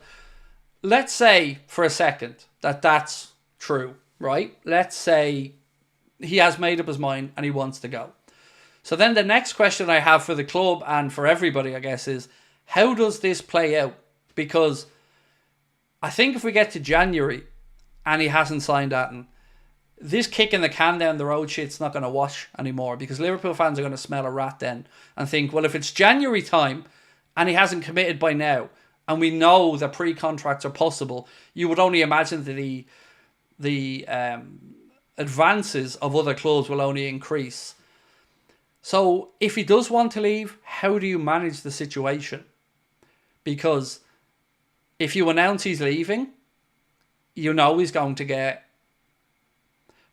let's say for a second that that's true, right? Let's say he has made up his mind and he wants to go. So then the next question I have for the club and for everybody, I guess, is how does this play out? Because I think if we get to January and he hasn't signed that, and this kicking the can down the road shit's not going to wash anymore, because Liverpool fans are going to smell a rat then and think, well, if it's January time and he hasn't committed by now, and we know that pre-contracts are possible, you would only imagine that the advances of other clubs will only increase. So if he does want to leave, how do you manage the situation? Because if you announce he's leaving, you know he's going to get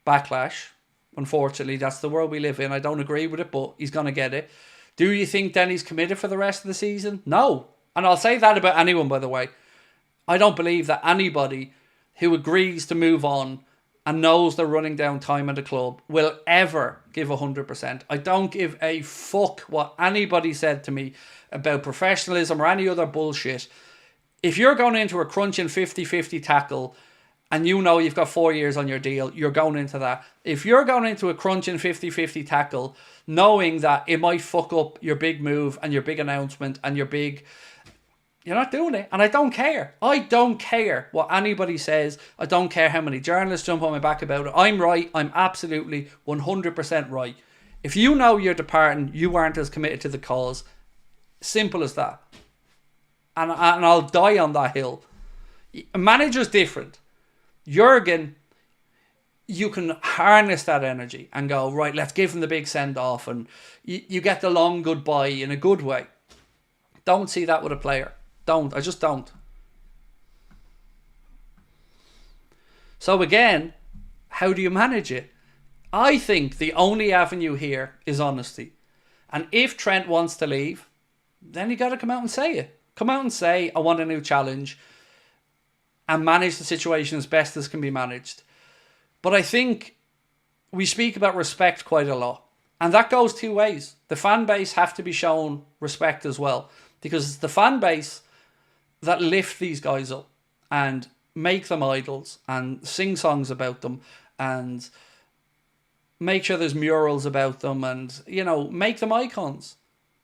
backlash. Unfortunately, that's the world we live in. I don't agree with it, but he's going to get it. Do you think then he's committed for the rest of the season? No. And I'll say that about anyone, by the way. I don't believe that anybody who agrees to move on and knows they're running down time at the club will ever give 100%. I don't give a fuck what anybody said to me about professionalism or any other bullshit. If you're going into a crunching 50-50 tackle and you know you've got 4 years on your deal, you're going into that. If you're going into a crunching 50-50 tackle, knowing that it might fuck up your big move and your big announcement and your big... You're not doing it. And I don't care. I don't care what anybody says. I don't care how many journalists jump on my back about it. I'm right. I'm absolutely 100% right. If you know you're departing, you aren't as committed to the cause. Simple as that. And I'll die on that hill. A manager's different. Jurgen, you can harness that energy and go, right, let's give him the big send-off, and you get the long goodbye in a good way. Don't see that with a player. Don't. I just don't. So again, how do you manage it? I think the only avenue here is honesty. And if Trent wants to leave, then you got to come out and say it. Come out and say, I want a new challenge, and manage the situation as best as can be managed. But I think we speak about respect quite a lot. And that goes two ways. The fan base have to be shown respect as well. Because it's the fan base that lift these guys up and make them idols and sing songs about them and make sure there's murals about them and, you know, make them icons.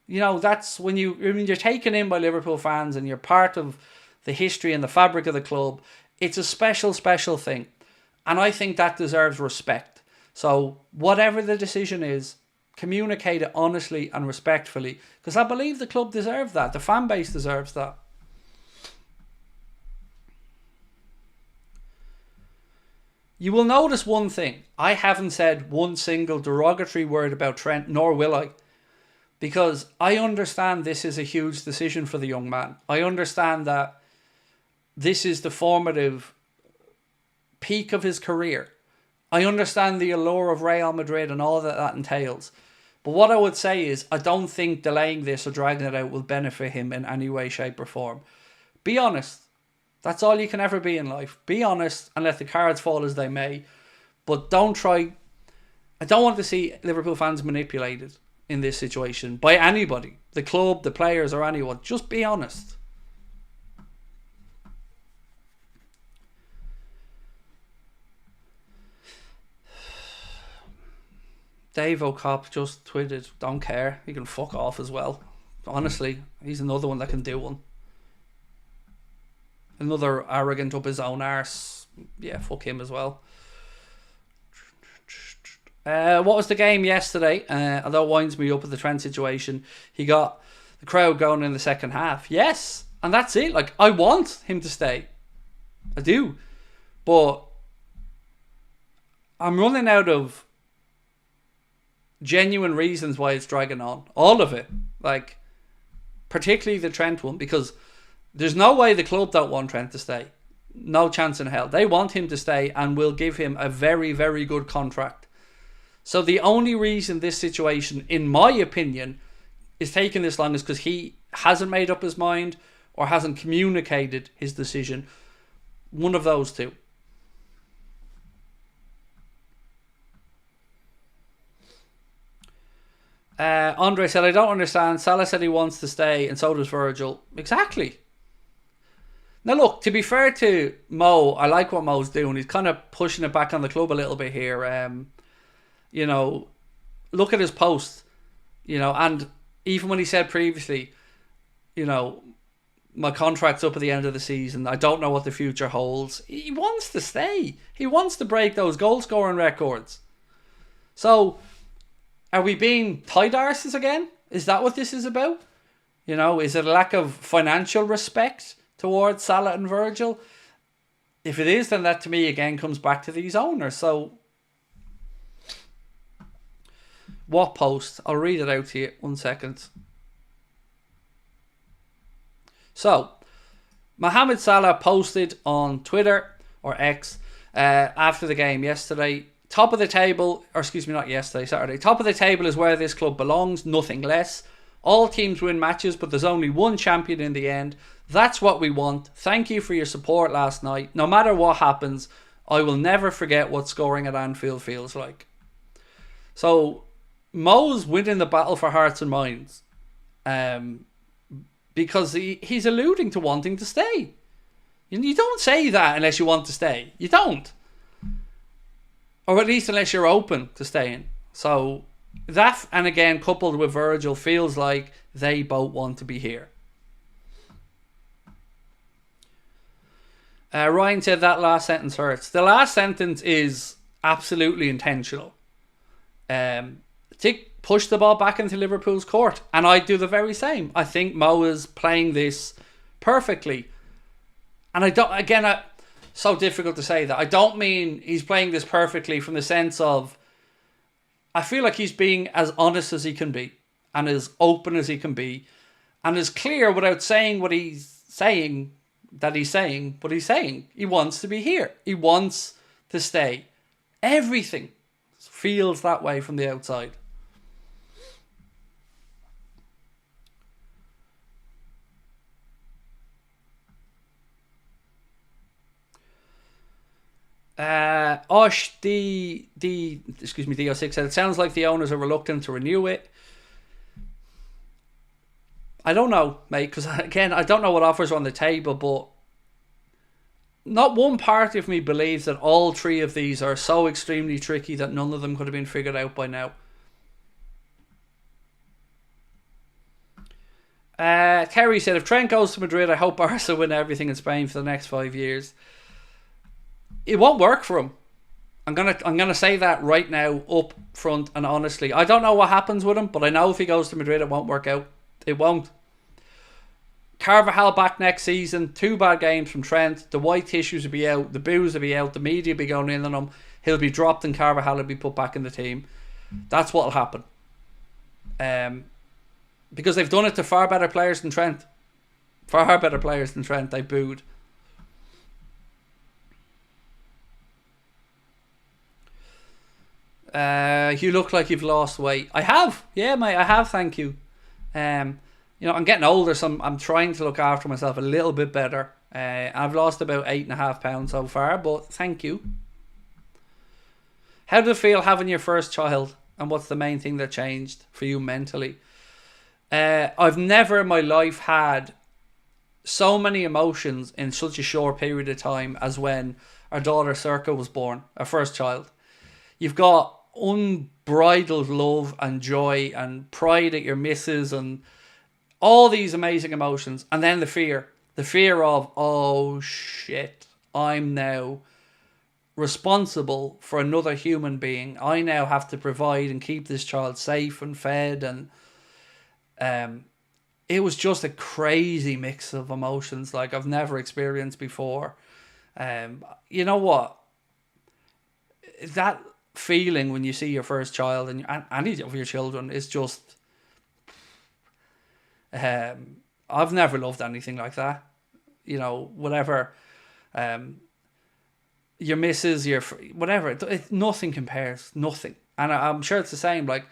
You know, that's when you're taken in by Liverpool fans and you're part of the history and the fabric of the club. It's a special, special thing. And I think that deserves respect. So whatever the decision is, communicate it honestly and respectfully, because I believe the club deserves that. The fan base deserves that. You will notice one thing. I haven't said one single derogatory word about Trent, nor will I. Because I understand this is a huge decision for the young man. I understand that this is the formative peak of his career. I understand the allure of Real Madrid and all that entails. But what I would say is, I don't think delaying this or dragging it out will benefit him in any way, shape or form. Be honest. That's all you can ever be in life. Be honest and let the cards fall as they may. But don't try... I don't want to see Liverpool fans manipulated in this situation by anybody. The club, the players or anyone. Just be honest. Dave O'Cop just tweeted, don't care. He can fuck off as well. Honestly, he's another one that can do one. Another arrogant up his own arse. Yeah, fuck him as well. What was the game yesterday? Although it winds me up with the Trent situation, he got the crowd going in the second half. Yes, and that's it. Like, I want him to stay. I do. But I'm running out of genuine reasons why it's dragging on. All of it. Like, particularly the Trent one, because there's no way the club don't want Trent to stay. No chance in hell. They want him to stay and will give him a very, very good contract. So the only reason this situation, in my opinion, is taking this long is because he hasn't made up his mind or hasn't communicated his decision. One of those two. Andre said, I don't understand. Salah said he wants to stay and so does Virgil. Exactly. Now look, to be fair to Mo, I like what Mo's doing. He's kind of pushing it back on the club a little bit here. You know, look at his post. You know, and even when he said previously, you know, my contract's up at the end of the season. I don't know what the future holds. He wants to stay. He wants to break those goal scoring records. So, are we being tight arses again? Is that what this is about? You know, is it a lack of financial respect towards Salah and Virgil? If it is, then that to me again comes back to these owners. So, what post? I'll read it out to you. 1 second. So, Mohamed Salah posted on Twitter or X after the game yesterday. Top of the table, or excuse me, not yesterday, Saturday. Top of the table is where this club belongs, nothing less. All teams win matches, but there's only one champion in the end. That's what we want. Thank you for your support last night. No matter what happens, I will never forget what scoring at Anfield feels like. So, Mo's winning the battle for hearts and minds. Because he's alluding to wanting to stay. You don't say that unless you want to stay. You don't. Or at least unless you're open to staying. So that, and again, coupled with Virgil, feels like they both want to be here. Ryan said that last sentence hurts. The last sentence is absolutely intentional. Push the ball back into Liverpool's court. And I do the very same. I think Mo is playing this perfectly. And I don't, again, so difficult to say that. I don't mean he's playing this perfectly from the sense of, I feel like he's being as honest as he can be and as open as he can be and as clear without saying what he's saying, but he's saying he wants to be here. He wants to stay. Everything feels that way from the outside. D06 said, it sounds like the owners are reluctant to renew it. I don't know, mate, because again, I don't know what offers are on the table, but not one part of me believes that all three of these are so extremely tricky that none of them could have been figured out by now. Kerry said, if Trent goes to Madrid, I hope Barca win everything in Spain for the next 5 years. It won't work for him. I'm gonna say that right now, up front and honestly. I don't know what happens with him, but I know if he goes to Madrid, it won't work out. It won't. Carvajal back next season. 2 bad games from Trent. The white tissues will be out. The boos will be out. The media will be going in on him. He'll be dropped and Carvajal will be put back in the team. That's what'll happen. Because they've done it to far better players than Trent. Far better players than Trent. They booed. You look like you've lost weight. I have. Yeah, mate, I have, thank you. You know, I'm getting older, so I'm trying to look after myself a little bit better. I've lost about 8.5 pounds so far, but thank you. How did it feel having your first child? And what's the main thing that changed for you mentally? I've never in my life had so many emotions in such a short period of time as when our daughter Circa was born, our first child. You've got unbridled love and joy and pride at your missus and all these amazing emotions. And then the fear of, oh shit, I'm now responsible for another human being. I now have to provide and keep this child safe and fed. And it was just a crazy mix of emotions like I've never experienced before. You know what? That feeling when you see your first child and any of your children is just I've never loved anything like that. You know, whatever your missus, your whatever. Nothing compares. Nothing. And I'm sure it's the same. Like,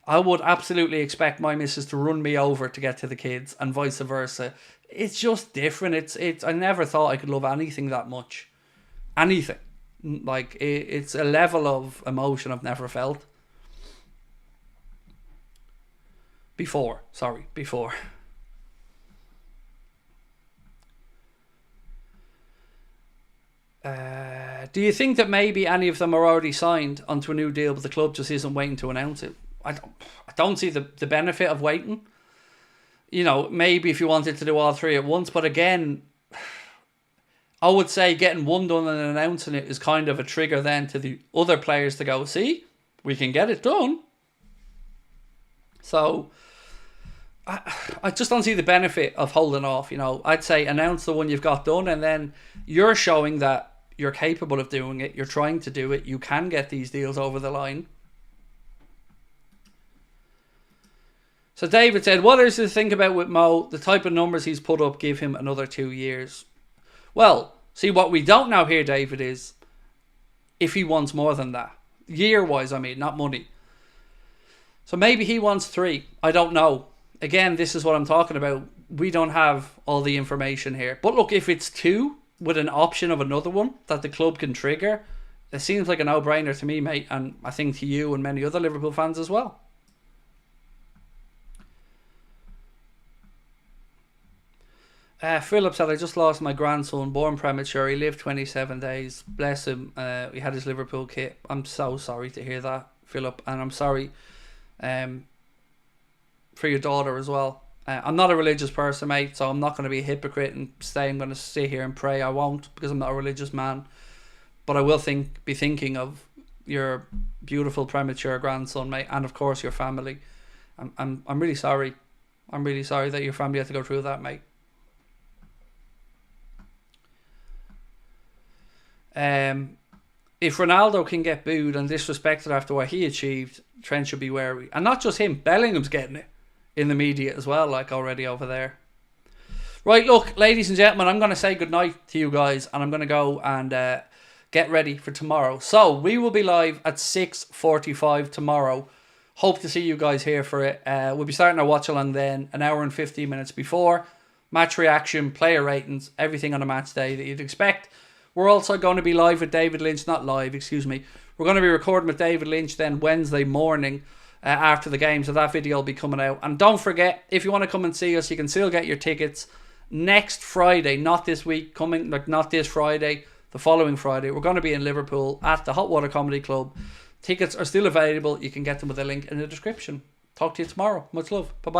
I would absolutely expect my missus to run me over to get to the kids, and vice versa. It's just different. It's. I never thought I could love anything that much. Anything. Like, it's a level of emotion I've never felt. Before. Do you think that maybe any of them are already signed onto a new deal, but the club just isn't waiting to announce it? I don't see the benefit of waiting. You know, maybe if you wanted to do all three at once, but again, I would say getting one done and announcing it is kind of a trigger then to the other players to go, see, we can get it done. So I just don't see the benefit of holding off. You know, I'd say announce the one you've got done, and then you're showing that you're capable of doing it. You're trying to do it. You can get these deals over the line. So David said, what is to think about with Mo? The type of numbers he's put up give him another 2 years. Well, see, what we don't know here, David, is if he wants more than that. Year-wise, I mean, not money. So maybe he wants 3. I don't know. Again, this is what I'm talking about. We don't have all the information here. But look, if it's 2 with an option of another one that the club can trigger, it seems like a no-brainer to me, mate. And I think to you and many other Liverpool fans as well. Philip said, I just lost my grandson, born premature. He lived 27 days. Bless him. He had his Liverpool kit. I'm so sorry to hear that, Philip. And I'm sorry for your daughter as well. I'm not a religious person, mate, so I'm not going to be a hypocrite and say I'm going to sit here and pray. I won't, because I'm not a religious man. But I will be thinking of your beautiful premature grandson, mate, and of course your family. I'm really sorry. I'm really sorry that your family had to go through that, mate. If Ronaldo can get booed and disrespected after what he achieved, Trent should be wary. And not just him, Bellingham's getting it in the media as well, like already over there. Right, look, ladies and gentlemen, I'm going to say goodnight to you guys, and I'm going to go and get ready for tomorrow. So we will be live at 6:45 tomorrow. Hope to see you guys here for it. We'll be starting our watch along then, an hour and 15 minutes before. Match reaction, player ratings, everything on a match day that you'd expect. We're also going to be live with David Lynch, not live, excuse me. We're going to be recording with David Lynch then Wednesday morning after the game, so that video will be coming out. And don't forget, if you want to come and see us, you can still get your tickets next Friday, not this week, not this Friday, the following Friday. We're going to be in Liverpool at the Hot Water Comedy Club. Tickets are still available. You can get them with a link in the description. Talk to you tomorrow. Much love. Bye-bye.